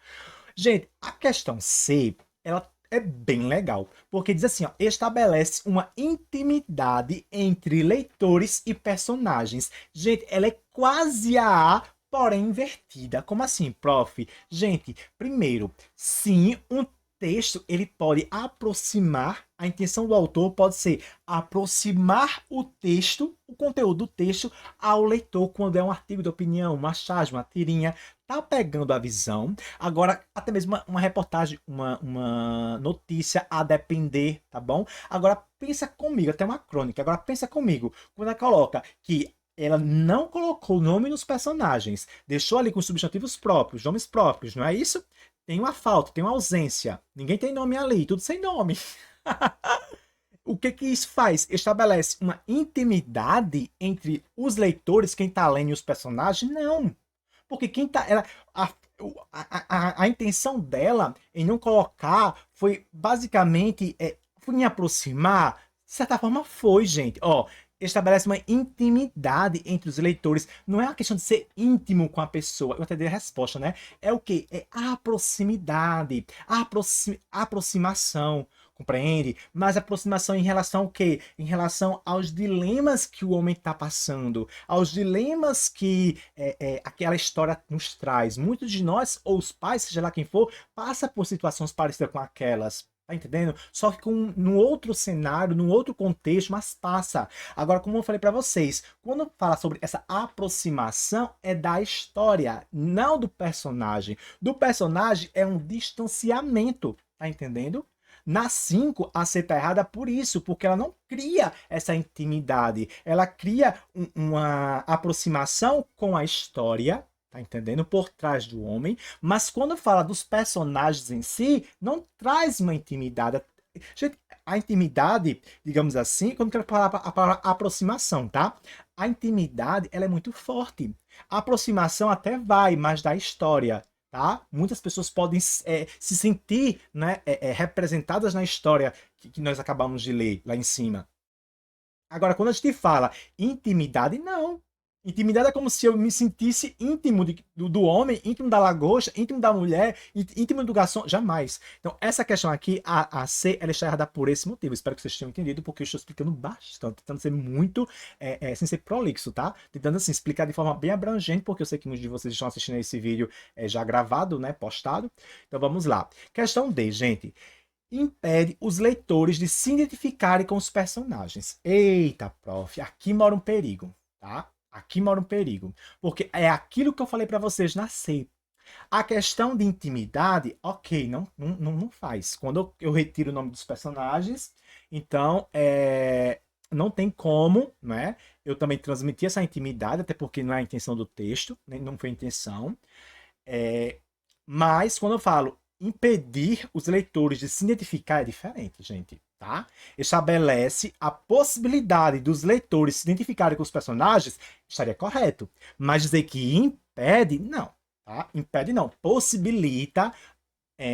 Gente, a questão C, ela é bem legal, porque diz assim, ó, estabelece uma intimidade entre leitores e personagens. Gente, ela é quase a porém invertida. Como assim, prof? Gente, primeiro, sim, um texto, ele pode aproximar, a intenção do autor pode ser aproximar o texto, o conteúdo do texto, ao leitor, quando é um artigo de opinião, uma charge, uma tirinha, tá pegando a visão. Agora, até mesmo uma reportagem, uma notícia, a depender, tá bom? Agora, pensa comigo, até uma crônica, agora pensa comigo, quando ela coloca que ela não colocou o nome nos personagens, deixou ali com substantivos próprios, nomes próprios, não é isso? Tem uma falta, tem uma ausência. Ninguém tem nome ali, tudo sem nome. O que que isso faz? Estabelece uma intimidade entre os leitores, quem tá lendo e os personagens? Não. Porque quem tá. A intenção dela em não colocar foi basicamente foi em aproximar. De certa forma, foi, gente. Ó, estabelece uma intimidade entre os leitores. Não é uma questão de ser íntimo com a pessoa. Eu até dei a resposta, né? É o quê? É a proximidade, aproximação. Compreende? Mas aproximação em relação ao quê? Em relação aos dilemas que o homem está passando, aos dilemas que aquela história nos traz. Muitos de nós, ou os pais, seja lá quem for, passa por situações parecidas com aquelas. Tá entendendo? Só que num outro cenário, num outro contexto, mas passa. Agora, como eu falei para vocês, quando fala sobre essa aproximação, é da história, não do personagem. Do personagem é um distanciamento, tá entendendo? Na 5, a C tá errada por isso, porque ela não cria essa intimidade. Ela cria uma aproximação com a história, tá entendendo? Por trás do homem, mas quando fala dos personagens em si, não traz uma intimidade. Gente, a intimidade, digamos assim, quando eu quero falar a palavra aproximação, tá? A intimidade, ela é muito forte. A aproximação até vai, mas da história, tá? Muitas pessoas podem se sentir, né, representadas na história que nós acabamos de ler lá em cima. Agora, quando a gente fala intimidade, não. Intimidade é como se eu me sentisse íntimo do homem, íntimo da lagosta, íntimo da mulher, íntimo do garçom. Jamais. Então, essa questão aqui, a C, ela está errada por esse motivo. Espero que vocês tenham entendido, porque eu estou explicando bastante, tentando ser muito, sem ser prolixo, tá? Tentando, assim, explicar de forma bem abrangente, porque eu sei que muitos de vocês estão assistindo esse vídeo já gravado, né, postado. Então, vamos lá. Questão D, gente. Impede os leitores de se identificarem com os personagens. Eita, prof, aqui mora um perigo, tá? Aqui mora um perigo, porque é aquilo que eu falei para vocês na C. A questão de intimidade, ok, não faz. Quando eu retiro o nome dos personagens, então não tem como, né? Eu também transmitir essa intimidade, até porque não é a intenção do texto, nem não foi a intenção. Mas quando eu falo impedir os leitores de se identificar, é diferente, gente. Tá? Estabelece a possibilidade dos leitores se identificarem com os personagens, estaria correto. Mas dizer que impede, não. Tá? Impede não. Possibilita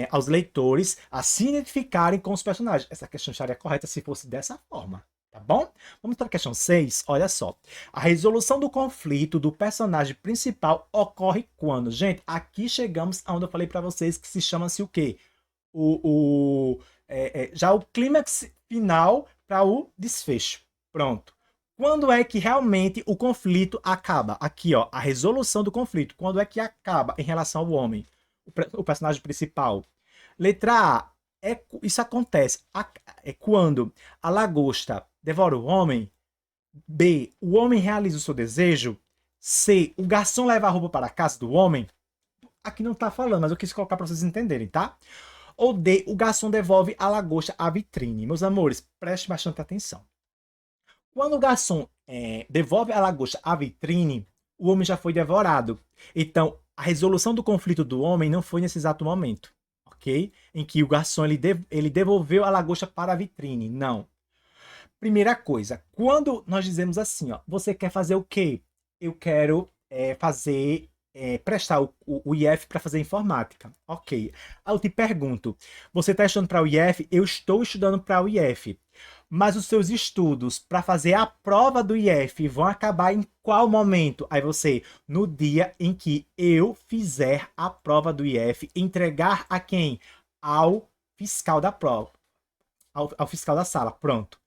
aos leitores a se identificarem com os personagens. Essa questão estaria correta se fosse dessa forma. Tá bom? Vamos para a questão 6. Olha só. A resolução do conflito do personagem principal ocorre quando? Gente, aqui chegamos aonde eu falei para vocês que se chama-se o quê? Já o clímax final para o desfecho. Pronto. Quando é que realmente o conflito acaba? Aqui, ó, a resolução do conflito. Quando é que acaba em relação ao homem, o personagem principal? Letra A. Isso acontece quando a lagosta devora o homem. B. O homem realiza o seu desejo. C. O garçom leva a roupa para a casa do homem. Aqui não tá falando, mas eu quis colocar para vocês entenderem, tá? Ou D, o garçom devolve a lagosta à vitrine. Meus amores, preste bastante atenção. Quando o garçom devolve a lagosta à vitrine, o homem já foi devorado. Então, a resolução do conflito do homem não foi nesse exato momento, ok? Em que o garçom ele devolveu a lagosta para a vitrine. Não. Primeira coisa, quando nós dizemos assim, ó, você quer fazer o quê? Eu quero prestar o IF para fazer informática. Ok. Aí eu te pergunto, você está estudando para o IF? Eu estou estudando para o IF. Mas os seus estudos para fazer a prova do IF vão acabar em qual momento? Aí você, no dia em que eu fizer a prova do IF, entregar a quem? Ao fiscal da prova. Ao fiscal da sala. Pronto.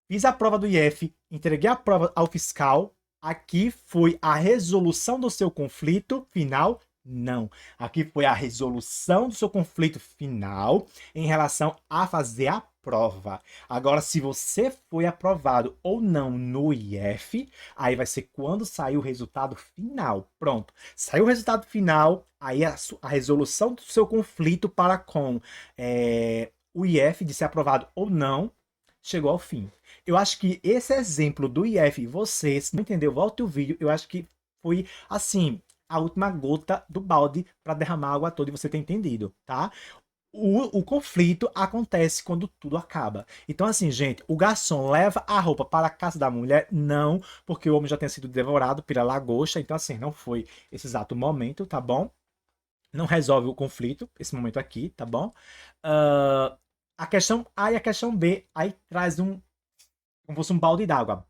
Fiz a prova do IF, entreguei a prova ao fiscal. Aqui foi a resolução do seu conflito final? Não. Aqui foi a resolução do seu conflito final em relação a fazer a prova. Agora, se você foi aprovado ou não no IF, aí vai ser quando sair o resultado final. Pronto. Saiu o resultado final, aí a resolução do seu conflito para com o IF de ser aprovado ou não chegou ao fim. Eu acho que esse exemplo do IF, você, se não entendeu, volte o vídeo. Eu acho que foi assim a última gota do balde para derramar a água toda e você ter entendido, tá? O conflito acontece quando tudo acaba. Então, assim, gente, o garçom leva a roupa para a casa da mulher? Não, porque o homem já tinha sido devorado pela lagosta. Então, assim, não foi esse exato momento, tá bom? Não resolve o conflito, esse momento aqui, tá bom? A questão A e a questão B, aí traz como fosse um balde d'água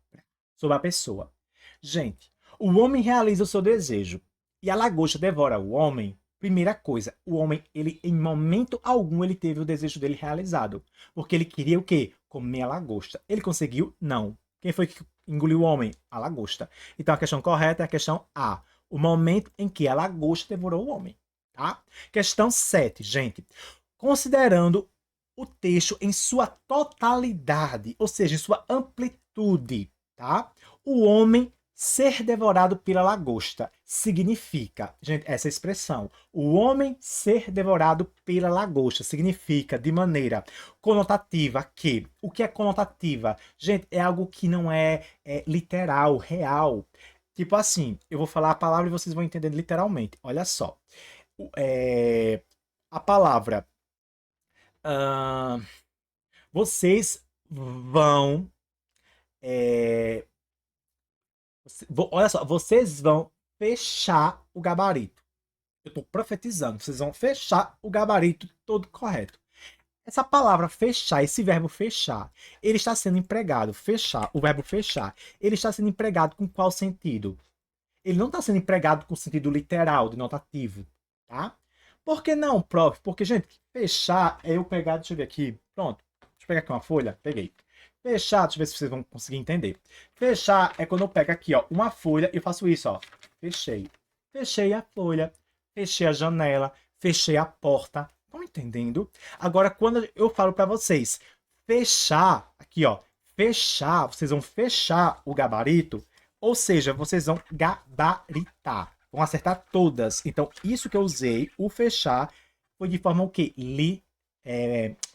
sobre a pessoa. Gente, o homem realiza o seu desejo e a lagosta devora o homem. Primeira coisa, o homem, ele em momento algum ele teve o desejo dele realizado, porque ele queria o quê? Comer a lagosta. Ele conseguiu? Não. Quem foi que engoliu o homem? A lagosta. Então a questão correta é a questão A, o momento em que a lagosta devorou o homem, tá? Questão 7, gente. Considerando o texto em sua totalidade, ou seja, em sua amplitude, tá? O homem ser devorado pela lagosta significa, gente, essa expressão, o homem ser devorado pela lagosta significa de maneira conotativa que, o que é conotativa? Gente, é algo que não é literal, real. Tipo assim, eu vou falar a palavra e vocês vão entender literalmente. Olha só. A palavra ah, vocês vão. Olha só, vocês vão fechar o gabarito. Eu estou profetizando, vocês vão fechar o gabarito todo correto. Essa palavra fechar, esse verbo fechar, ele está sendo empregado, fechar, o verbo fechar, ele está sendo empregado com qual sentido? Ele não está sendo empregado com sentido literal, denotativo, tá? Por que não, prof? Porque, gente, fechar é eu pegar, deixa eu ver aqui, pronto, deixa eu pegar aqui uma folha, peguei. Fechar, deixa eu ver se vocês vão conseguir entender. Fechar é quando eu pego aqui, ó, uma folha e eu faço isso, ó, fechei. Fechei a folha, fechei a janela, fechei a porta, estão entendendo? Agora, quando eu falo para vocês, fechar, aqui, ó, fechar, vocês vão fechar o gabarito, ou seja, vocês vão gabaritar. Vão acertar todas. Então, isso que eu usei, o fechar, foi de forma o quê?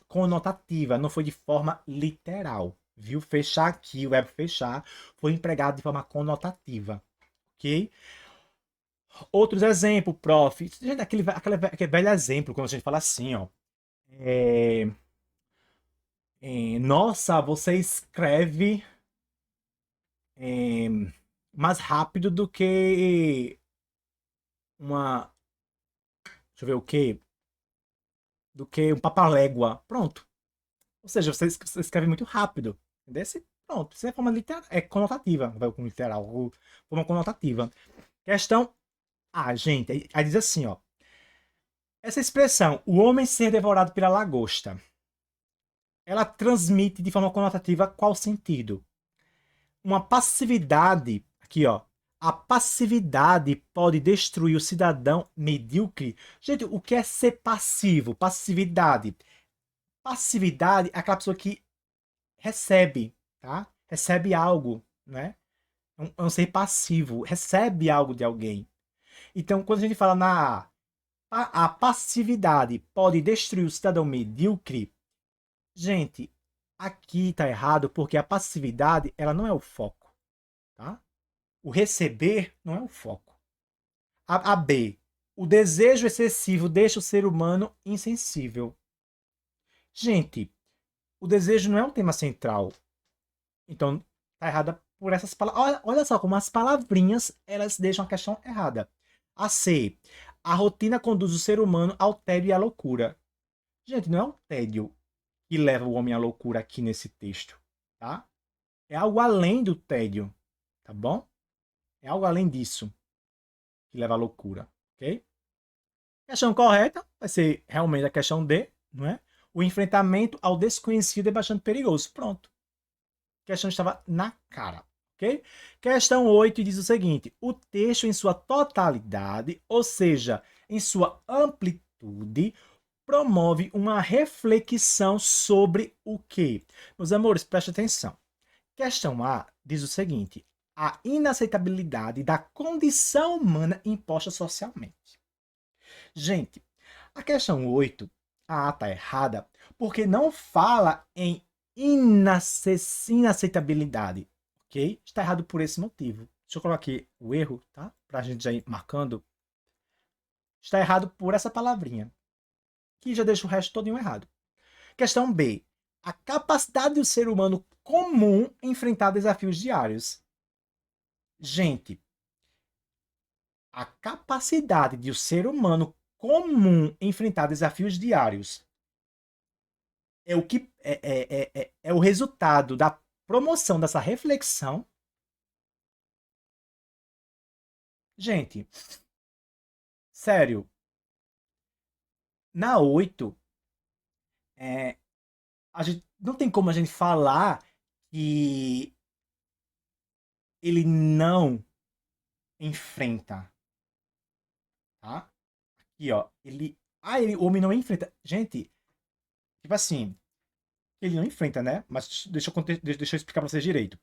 Conotativa, não foi de forma literal. Viu? Fechar aqui, o verbo fechar, foi empregado de forma conotativa. Ok? Outros exemplos, prof. Gente, aquele velho exemplo, quando a gente fala assim, ó. Nossa, você escreve mais rápido do que uma. Deixa eu ver o quê? Do que um papalégua. Pronto. Ou seja, você escreve muito rápido. Entendeu? Pronto. Isso é forma literal, é conotativa. Vai com literal. Forma conotativa. Questão A, gente. Aí diz assim, ó. Essa expressão, o homem ser devorado pela lagosta, ela transmite de forma conotativa qual sentido? Uma passividade, aqui ó, a passividade pode destruir o cidadão medíocre. Gente, o que é ser passivo? Passividade. Passividade é aquela pessoa que recebe, tá? Recebe algo, né? É um ser passivo, recebe algo de alguém. Então, quando a gente fala a passividade pode destruir o cidadão medíocre, gente, aqui tá errado porque a passividade, ela não é o foco, tá? O receber não é o foco. A B, o desejo excessivo deixa o ser humano insensível. Gente, o desejo não é um tema central. Então, tá errada por essas palavras. Olha só como as palavrinhas, elas deixam a questão errada. A C, a rotina conduz o ser humano ao tédio e à loucura. Gente, não é o tédio que leva o homem à loucura aqui nesse texto, tá? É algo além do tédio, tá bom? É algo além disso que leva à loucura, ok? Questão correta vai ser realmente a questão D, não é? O enfrentamento ao desconhecido é bastante perigoso. Pronto. A questão estava na cara, ok? Questão 8 diz o seguinte: o texto em sua totalidade, ou seja, em sua amplitude, promove uma reflexão sobre o quê? Meus amores, preste atenção. Questão A diz o seguinte: a inaceitabilidade da condição humana imposta socialmente. Gente, a questão 8, a A está errada, porque não fala em inaceitabilidade, ok? Está errado por esse motivo. Deixa eu colocar aqui o erro, tá? Para a gente já ir marcando. Está errado por essa palavrinha, que já deixa o resto todinho errado. Questão B. A capacidade do ser humano comum enfrentar desafios diários. Gente, a capacidade de o ser humano comum enfrentar desafios diários é o que é o resultado da promoção dessa reflexão. Gente, sério, na 8, a gente, não tem como a gente falar que ele não enfrenta, tá? Aqui, ó, o homem não enfrenta. Gente, tipo assim, ele não enfrenta, né? Mas deixa eu explicar pra vocês direito.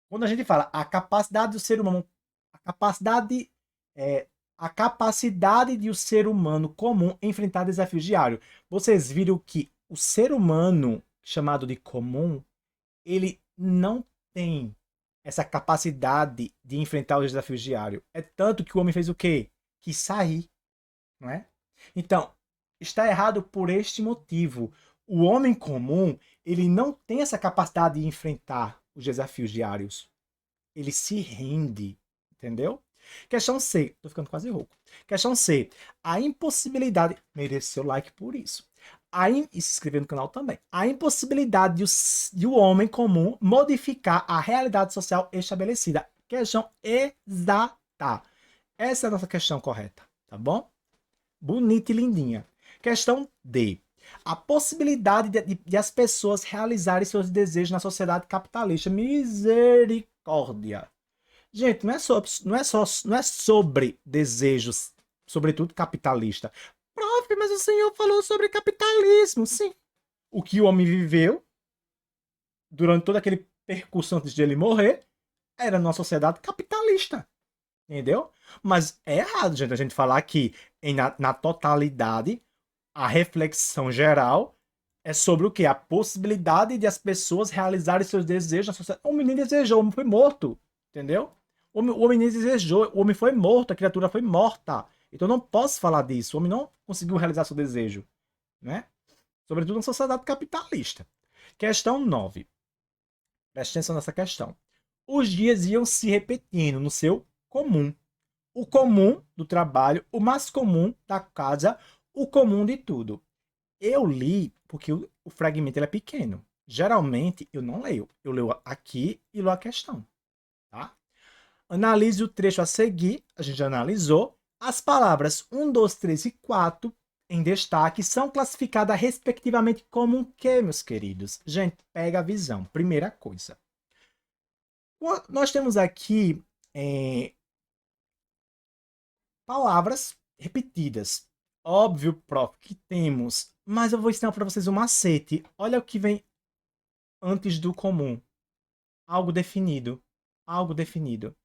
Quando a gente fala a capacidade do ser humano, a capacidade de o ser humano comum enfrentar desafios diários. Vocês viram que o ser humano, chamado de comum, ele não tem essa capacidade de enfrentar os desafios diários. É tanto que o homem fez o quê? Quis sair, não é? Então, está errado por este motivo. O homem comum, ele não tem essa capacidade de enfrentar os desafios diários. Ele se rende, entendeu? Questão C. Tô ficando quase rouco. Questão C. A impossibilidade... Merece seu like por isso. E se inscrever no canal também. A impossibilidade de o homem comum modificar a realidade social estabelecida. Questão exata. Essa é a nossa questão correta, tá bom? Bonita e lindinha. Questão D. A possibilidade de as pessoas realizarem seus desejos na sociedade capitalista. Misericórdia. Gente, não é sobre desejos, sobretudo capitalista. Prof, mas o senhor falou sobre capitalismo. Sim. O que o homem viveu durante todo aquele percurso antes de ele morrer era numa sociedade capitalista. Entendeu? Mas é errado, gente, a gente falar que na totalidade a reflexão geral é sobre o que? A possibilidade de as pessoas realizarem seus desejos na sociedade. O homem nem desejou, o homem foi morto. Entendeu? O homem nem desejou, o homem foi morto, a criatura foi morta. Então eu não posso falar disso. O homem não conseguiu realizar seu desejo. Né? Sobretudo na sociedade capitalista. Questão 9. Preste atenção nessa questão. Os dias iam se repetindo no seu comum. O comum do trabalho, o mais comum da casa, o comum de tudo. Eu li porque o fragmento ele é pequeno. Geralmente eu não leio. Eu leio aqui e leio a questão. Tá? Analise o trecho a seguir. A gente já analisou. As palavras 1, 2, 3 e 4 em destaque são classificadas respectivamente como o quê, meus queridos? Gente, pega a visão. Primeira coisa. Nós temos aqui palavras repetidas. Óbvio, prof, que temos. Mas eu vou ensinar para vocês um macete. Olha o que vem antes do comum. Algo definido. Algo definido.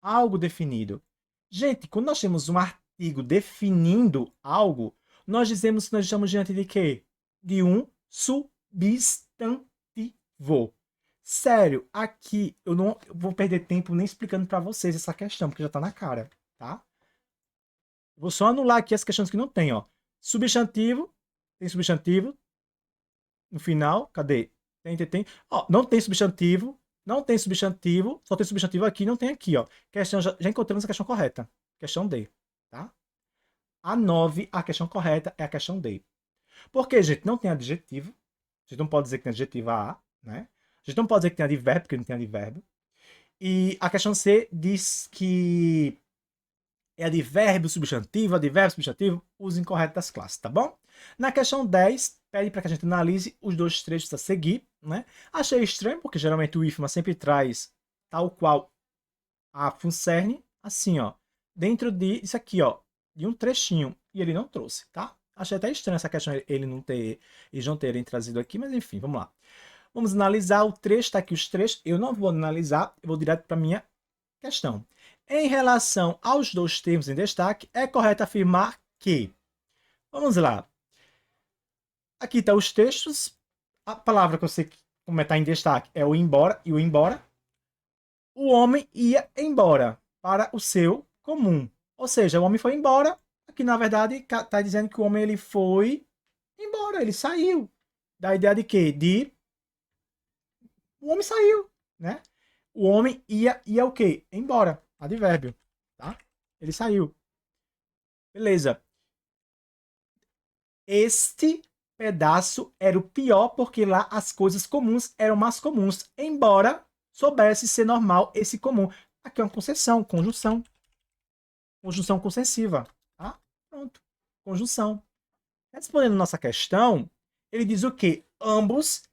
Algo definido. Gente, quando nós temos um artigo definindo algo, nós dizemos que nós estamos diante de quê? De um substantivo. Sério, aqui eu não vou perder tempo nem explicando para vocês essa questão, porque já está na cara, tá? Vou só anular aqui as questões que não tem, ó. Substantivo, tem substantivo no final, cadê? Tem. Ó, não tem substantivo, não tem substantivo, só tem substantivo aqui, não tem aqui, ó. Questão, já encontramos a questão correta. Questão D, tá? A 9, a questão correta é a questão D. Porque, gente, não tem adjetivo. A gente não pode dizer que tem adjetivo A, né? A gente não pode dizer que tem advérbio, porque não tem advérbio. E a questão C diz que é advérbio, substantivo, uso incorreto das classes, tá bom? Na questão 10, pede para que a gente analise os dois trechos a seguir, né? Achei estranho, porque geralmente o IFMA sempre traz tal qual a FUNCERN, assim, ó. Dentro de isso aqui, ó. de um trechinho e ele não trouxe, tá? Achei até estranho essa questão eles não terem trazido aqui, mas enfim, vamos lá. Vamos analisar o trecho, tá aqui os trechos. Eu não vou analisar, eu vou direto para minha questão. Em relação aos dois termos em destaque, é correto afirmar que... Vamos lá. Aqui estão os textos. A palavra que eu sei que como está em destaque é o embora e o embora. O homem ia embora para o seu comum. Ou seja, o homem foi embora. Aqui, na verdade, está dizendo que o homem ele foi embora, ele saiu. Da ideia de quê? O homem saiu, né? O homem ia o quê? Embora. Advérbio, tá? Ele saiu. Beleza. Este pedaço era o pior porque lá as coisas comuns eram mais comuns, embora soubesse ser normal esse comum. Aqui é uma concessão, conjunção. Conjunção concessiva, tá? Pronto. Conjunção. Respondendo nossa questão, ele diz o quê? Ambos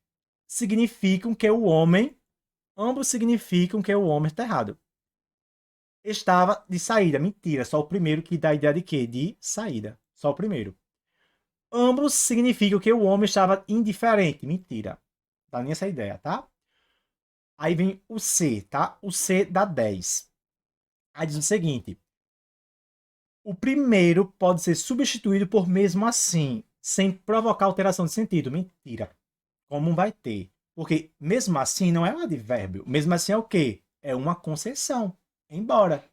significam que o homem está errado. Estava de saída. Mentira, só o primeiro que dá a ideia de quê? De saída. Só o primeiro. Ambos significam que o homem estava indiferente. Mentira. Dá nem essa ideia, tá? Aí vem o C, tá? O C dá 10. Aí diz o seguinte. O primeiro pode ser substituído por mesmo assim, sem provocar alteração de sentido. Mentira. Como vai ter? Porque mesmo assim não é um advérbio. Mesmo assim é o quê? É uma concessão. Embora.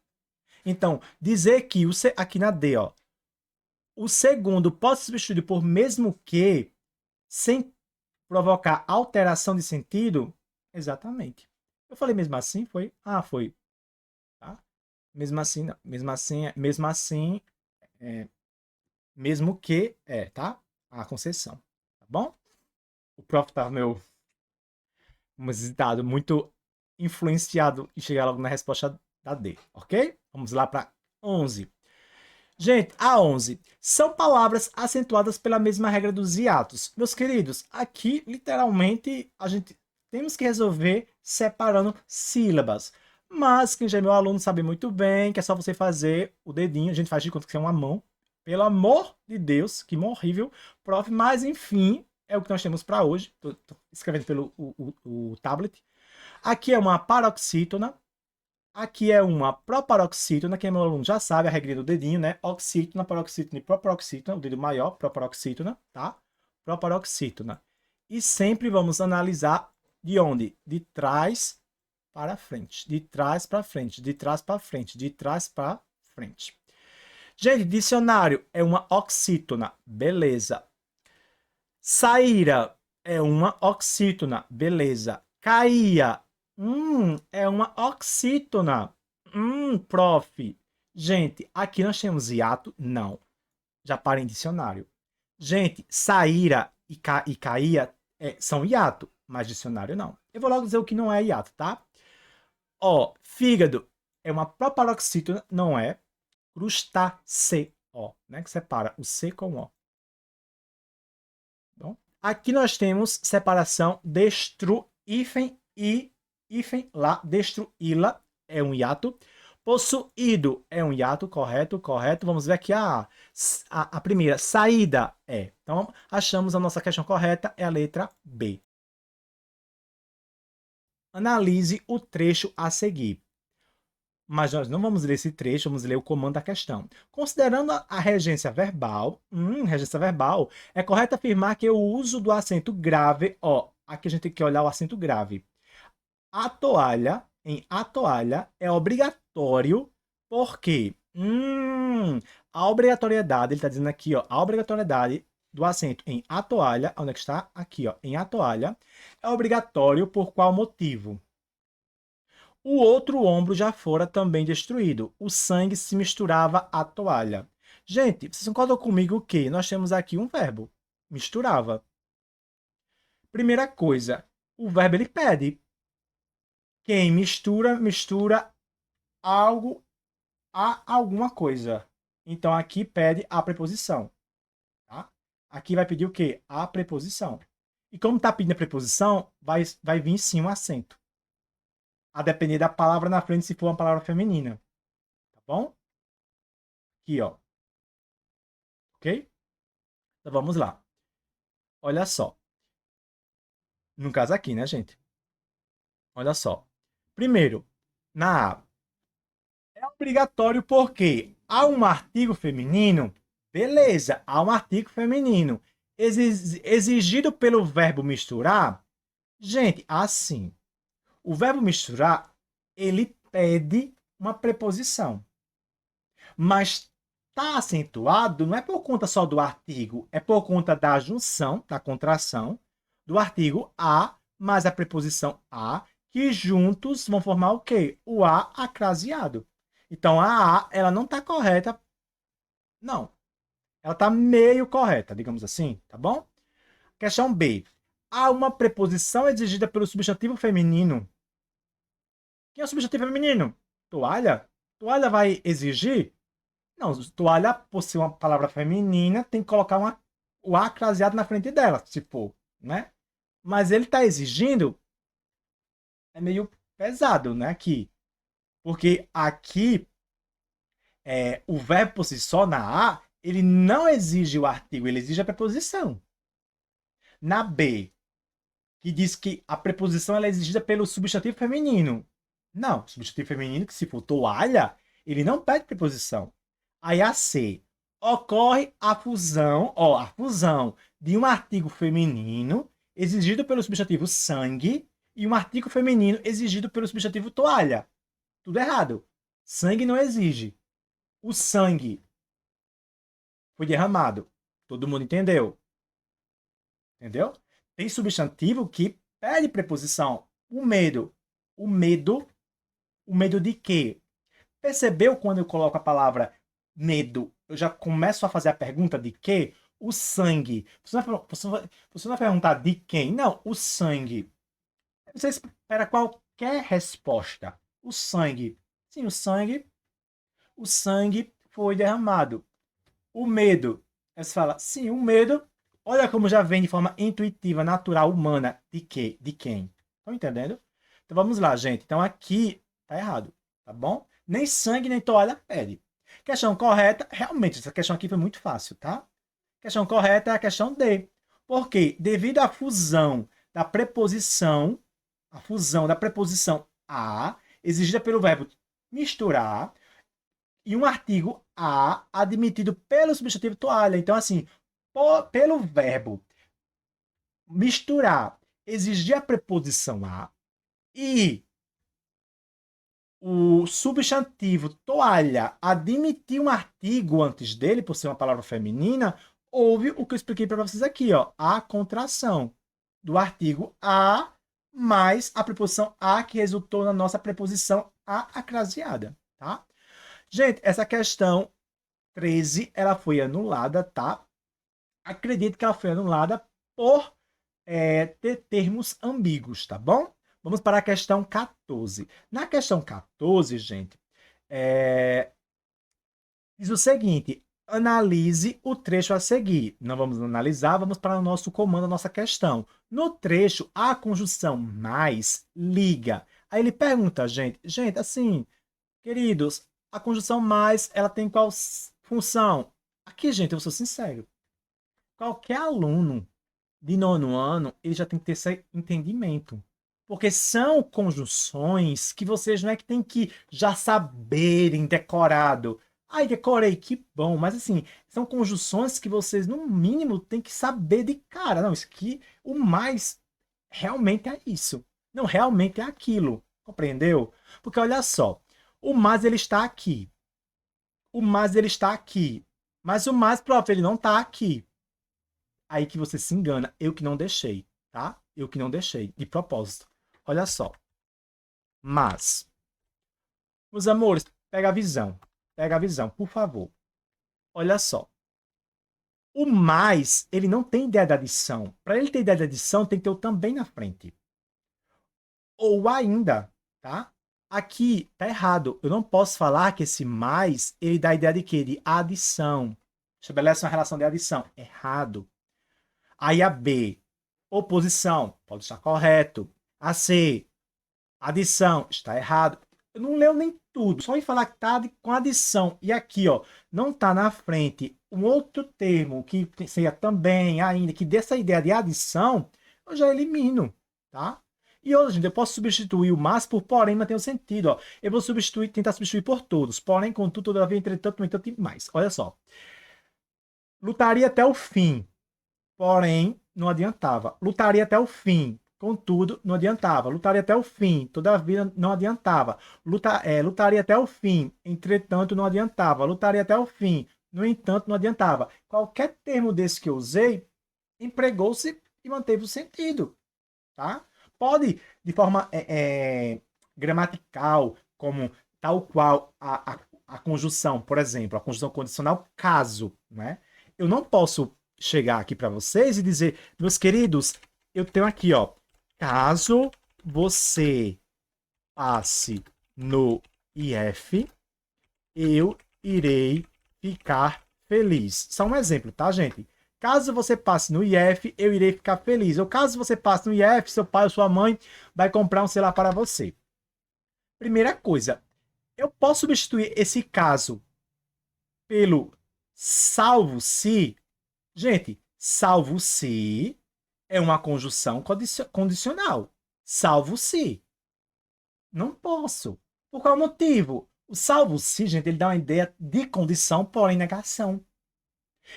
Então, dizer que o C, aqui na D, ó, o segundo pode ser substituído por mesmo que, sem provocar alteração de sentido, exatamente. Eu falei mesmo assim, foi? Ah, foi. Tá? Mesmo assim, não. Mesmo que, tá? A concessão, tá bom? O prof tá hesitado, muito influenciado em chegar logo na resposta da D, ok? Vamos lá para 11. Gente, a 11. São palavras acentuadas pela mesma regra dos hiatos. Meus queridos, aqui, literalmente, a gente temos que resolver separando sílabas. Mas quem já é meu aluno sabe muito bem que é só você fazer o dedinho. A gente faz de conta que é uma mão. Pelo amor de Deus, que horrível, prof. Mas, enfim, é o que nós temos para hoje. Estou escrevendo pelo o tablet. Aqui é uma paroxítona. Aqui é uma proparoxítona, que meu aluno já sabe a regra do dedinho, né? Oxítona, paroxítona e proparoxítona, o dedo maior, proparoxítona, tá? Proparoxítona. E sempre vamos analisar de onde? De trás para frente, de trás para frente, de trás para frente, de trás para frente. Gente, dicionário é uma oxítona, beleza. Saíra é uma oxítona, beleza. Caía, é uma oxítona. Prof. Gente, aqui nós temos hiato? Não. Já para em dicionário. Gente, saíra e caía são hiato, mas dicionário não. Eu vou logo dizer o que não é hiato, tá? Ó, fígado é uma proparoxítona, não é? Crustáceo, né? Que separa o C com o O. Bom, aqui nós temos separação destru-hífen e hífen lá, destruí-la é um hiato. Possuído é um hiato, correto, correto. Vamos ver aqui a primeira, saída é. Então, achamos a nossa questão correta, é a letra B. Analise o trecho a seguir. Mas nós não vamos ler esse trecho, vamos ler o comando da questão. Considerando a regência verbal, é correto afirmar que o uso do acento grave, aqui a gente tem que olhar o acento grave. A toalha é obrigatório porque a obrigatoriedade, ele está dizendo aqui, a obrigatoriedade do acento em a toalha, onde é que está? Aqui, em a toalha, é obrigatório por qual motivo? O outro ombro já fora também destruído. O sangue se misturava à toalha. Gente, vocês concordam comigo que nós temos aqui um verbo, misturava. Primeira coisa, o verbo ele pede. Quem mistura, mistura algo a alguma coisa. Então, aqui pede a preposição. Tá? Aqui vai pedir o quê? A preposição. E como está pedindo a preposição, vai vir sim um acento. A depender da palavra na frente, se for uma palavra feminina. Tá bom? Aqui, ó. ok? Então vamos lá. Olha só. No caso aqui, né, gente? Olha só. Primeiro, na A. É obrigatório porque há um artigo feminino. Beleza, há um artigo feminino. Exigido pelo verbo misturar. Gente, assim. O verbo misturar, ele pede uma preposição. Mas está acentuado não é por conta só do artigo, é por conta da junção, da contração, do artigo a mais a preposição a, que juntos vão formar o quê? O a acraseado. Então a ela não está correta, não. Ela está meio correta, digamos assim, tá bom? Questão B. Há uma preposição exigida pelo substantivo feminino. Quem é o substantivo feminino? Toalha? Toalha vai exigir? Não, toalha, por ser uma palavra feminina, tem que colocar o A craseado na frente dela, se for, né? Mas ele está exigindo, é meio pesado, né? Aqui. Porque aqui, o verbo por si só, na A, ele não exige o artigo, ele exige a preposição. Na B, que diz que a preposição ela é exigida pelo substantivo feminino. Não, substantivo feminino, que se for toalha, ele não pede preposição. Aí a C, ocorre a fusão de um artigo feminino exigido pelo substantivo sangue e um artigo feminino exigido pelo substantivo toalha. Tudo errado. Sangue não exige. O sangue foi derramado. Todo mundo entendeu? Entendeu? Tem substantivo que pede preposição. O medo. O medo. O medo de quê? Percebeu quando eu coloco a palavra medo? Eu já começo a fazer a pergunta de quê? O sangue. Você não vai perguntar de quem? Não, o sangue. Você espera qualquer resposta. O sangue. Sim, o sangue. O sangue foi derramado. O medo. Aí você fala, sim, o medo. Olha como já vem de forma intuitiva, natural, humana. De quê? De quem? Estão entendendo? Então vamos lá, gente. Então aqui tá errado, tá bom? Nem sangue, nem toalha pede. Questão correta, realmente, essa questão aqui foi muito fácil, tá? Questão correta é a questão D. Por quê? Devido à fusão da preposição, a, exigida pelo verbo misturar, e um artigo a admitido pelo substantivo toalha. Então, assim, pelo verbo misturar, exigir a preposição a e o substantivo toalha admitir um artigo antes dele, por ser uma palavra feminina, houve o que eu expliquei para vocês aqui, ó, a contração do artigo a mais a preposição a que resultou na nossa preposição a acraseada, tá? Gente, essa questão 13, ela foi anulada, tá? Acredito que ela foi anulada por ter termos ambíguos, tá bom? Vamos para a questão 14. Na questão 14, gente, diz o seguinte: analise o trecho a seguir. Não vamos analisar, vamos para o nosso comando, a nossa questão. No trecho, a conjunção mais liga. Aí ele pergunta, gente, assim, queridos, a conjunção mais, ela tem qual função? Aqui, gente, eu sou sincero. Qualquer aluno de nono ano, ele já tem que ter esse entendimento. Porque são conjunções que vocês não é que tem que já saberem decorado. Ai, decorei, que bom. Mas assim, são conjunções que vocês, no mínimo, têm que saber de cara. Não, isso aqui, o mais realmente é isso. Não, realmente é aquilo. Compreendeu? Porque olha só, o mais ele está aqui. O mais ele está aqui. Mas o mais, prof, ele não está aqui. Aí que você se engana. Eu que não deixei, tá? Eu que não deixei, de propósito. Olha só. Mas, meus amores, pega a visão. Pega a visão, por favor. Olha só. O mais, ele não tem ideia de adição. Para ele ter ideia de adição, tem que ter o também na frente. Ou ainda, tá? Aqui tá errado. Eu não posso falar que esse mais, ele dá a ideia de quê? De adição. Estabelece uma relação de adição. Errado. Aí a B, oposição, pode estar correto. A C, adição, está errado. Eu não leio nem tudo. Só em falar que tá com adição. E aqui, ó, não tá na frente um outro termo que seja também, ainda, que dessa ideia de adição, eu já elimino, tá? E hoje, gente, eu posso substituir o mas por porém, mas tem um sentido, ó. Eu vou tentar substituir por todos. Porém, contudo, todavia, entretanto, no entanto e mais. Olha só. Lutaria até o fim. Porém, não adiantava. Lutaria até o fim. Contudo, não adiantava. Lutaria até o fim. Todavia, não adiantava. Lutaria até o fim. Entretanto, não adiantava. Lutaria até o fim. No entanto, não adiantava. Qualquer termo desse que eu usei, empregou-se e manteve o sentido. Tá? Pode, de forma gramatical, como tal qual a conjunção, por exemplo, a conjunção condicional caso. Né? Eu não posso chegar aqui para vocês e dizer, meus queridos, eu tenho aqui, ó, caso você passe no IF, eu irei ficar feliz. Só um exemplo, tá, gente? Caso você passe no IF, eu irei ficar feliz. Ou caso você passe no IF, seu pai ou sua mãe vai comprar um celular para você. Primeira coisa, eu posso substituir esse caso pelo salvo se. Gente, salvo se é uma conjunção condicional. Salvo se. Não posso. Por qual motivo? O salvo se, gente, ele dá uma ideia de condição, porém negação.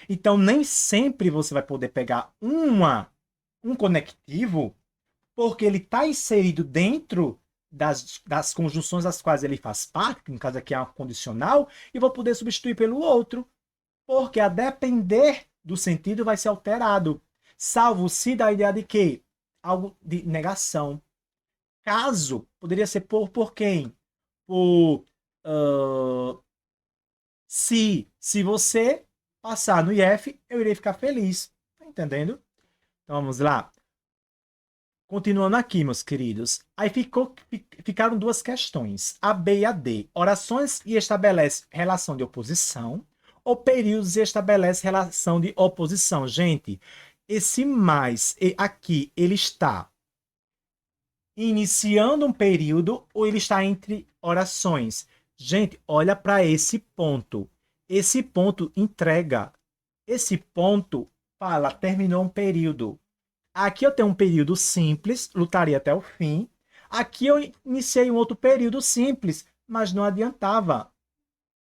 Então, nem sempre você vai poder pegar um conectivo, porque ele está inserido dentro das conjunções das quais ele faz parte, que no caso aqui é uma condicional, e vou poder substituir pelo outro. Porque a depender do sentido vai ser alterado. Salvo se da ideia de quê? Algo de negação. Caso poderia ser por quem? Por se você passar no IF, eu irei ficar feliz. Tá entendendo? Então vamos lá. Continuando aqui, meus queridos. Aí ficaram duas questões. A B e a D. Orações e estabelece relação de oposição. Ou períodos e estabelece relação de oposição. Gente, esse mais aqui, ele está iniciando um período ou ele está entre orações? Gente, olha para esse ponto. Esse ponto entrega. Esse ponto fala, terminou um período. Aqui eu tenho um período simples, lutaria até o fim. Aqui eu iniciei um outro período simples, mas não adiantava.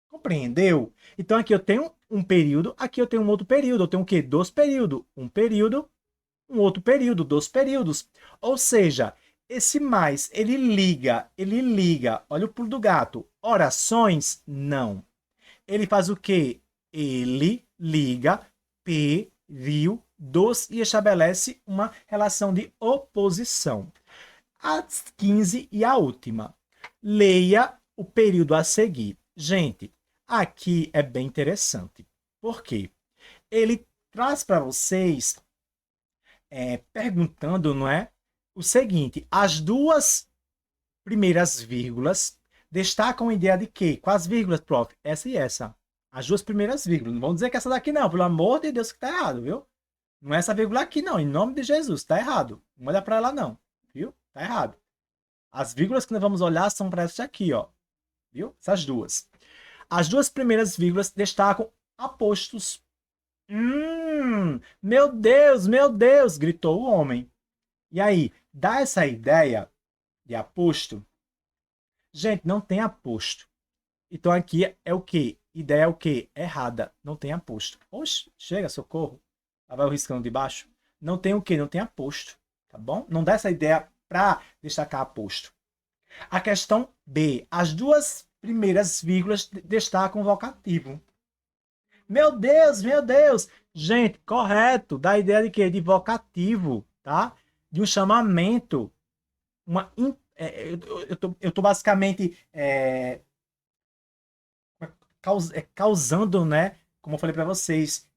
Compreendeu? Então aqui eu tenho um período, aqui eu tenho um outro período. Eu tenho o quê? Dois períodos. Um período, um outro período, dois períodos. Ou seja, esse mais, ele liga. Olha o pulo do gato. Orações? Não. Ele faz o quê? Ele liga períodos e estabelece uma relação de oposição. As 15 e a última. Leia o período a seguir. Gente, aqui é bem interessante. Por quê? Ele traz para vocês, perguntando, não é? O seguinte, as duas primeiras vírgulas destacam a ideia de quê? Quais vírgulas, prof? Essa e essa. As duas primeiras vírgulas. Não vão dizer que essa daqui não, pelo amor de Deus que tá errado, viu? Não é essa vírgula aqui não, em nome de Jesus, tá errado. Não olha para ela não, viu? Tá errado. As vírgulas que nós vamos olhar são para essa aqui, ó. Viu? Essas duas. As duas primeiras vírgulas destacam apostos. Meu Deus, gritou o homem. E aí, dá essa ideia de aposto? Gente, não tem aposto. Então aqui é o quê? Ideia é o quê? Errada. Não tem aposto. Oxe, chega, socorro. Lá vai o riscando de baixo. Não tem o quê? Não tem aposto. Tá bom? Não dá essa ideia para destacar aposto. A questão B. As duas primeiras vírgulas destacam o vocativo. Meu Deus! Gente, correto. Dá a ideia de quê? De vocativo, tá? De um chamamento. Eu tô basicamente causando, né? Como eu falei para vocês,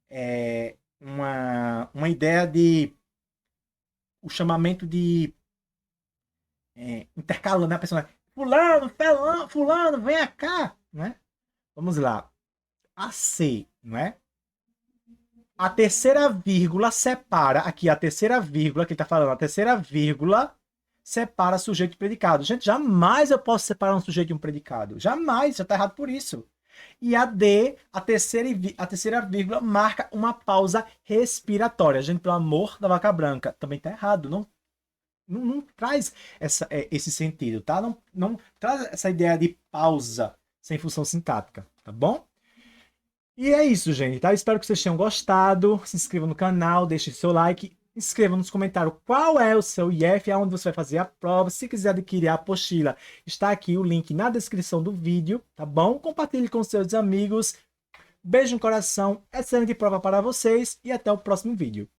uma ideia de o chamamento de intercalando, né? A pessoa, fulano, vem cá, né? Vamos lá. A C, não é? A terceira vírgula separa, aqui a terceira vírgula, que ele está falando, a terceira vírgula separa sujeito e predicado. Gente, jamais eu posso separar um sujeito e um predicado. Jamais, já está errado por isso. E a D, a terceira vírgula, marca uma pausa respiratória. Gente, pelo amor da vaca branca, também está errado. Não traz esse sentido, tá? Não traz essa ideia de pausa sem função sintática, tá bom? E é isso, gente, tá? Espero que vocês tenham gostado. Se inscreva no canal, deixe seu like. Escreva nos comentários qual é o seu IF, aonde você vai fazer a prova. Se quiser adquirir a apostila, está aqui o link na descrição do vídeo, tá bom? Compartilhe com seus amigos. Beijo no coração, excelente prova para vocês e até o próximo vídeo.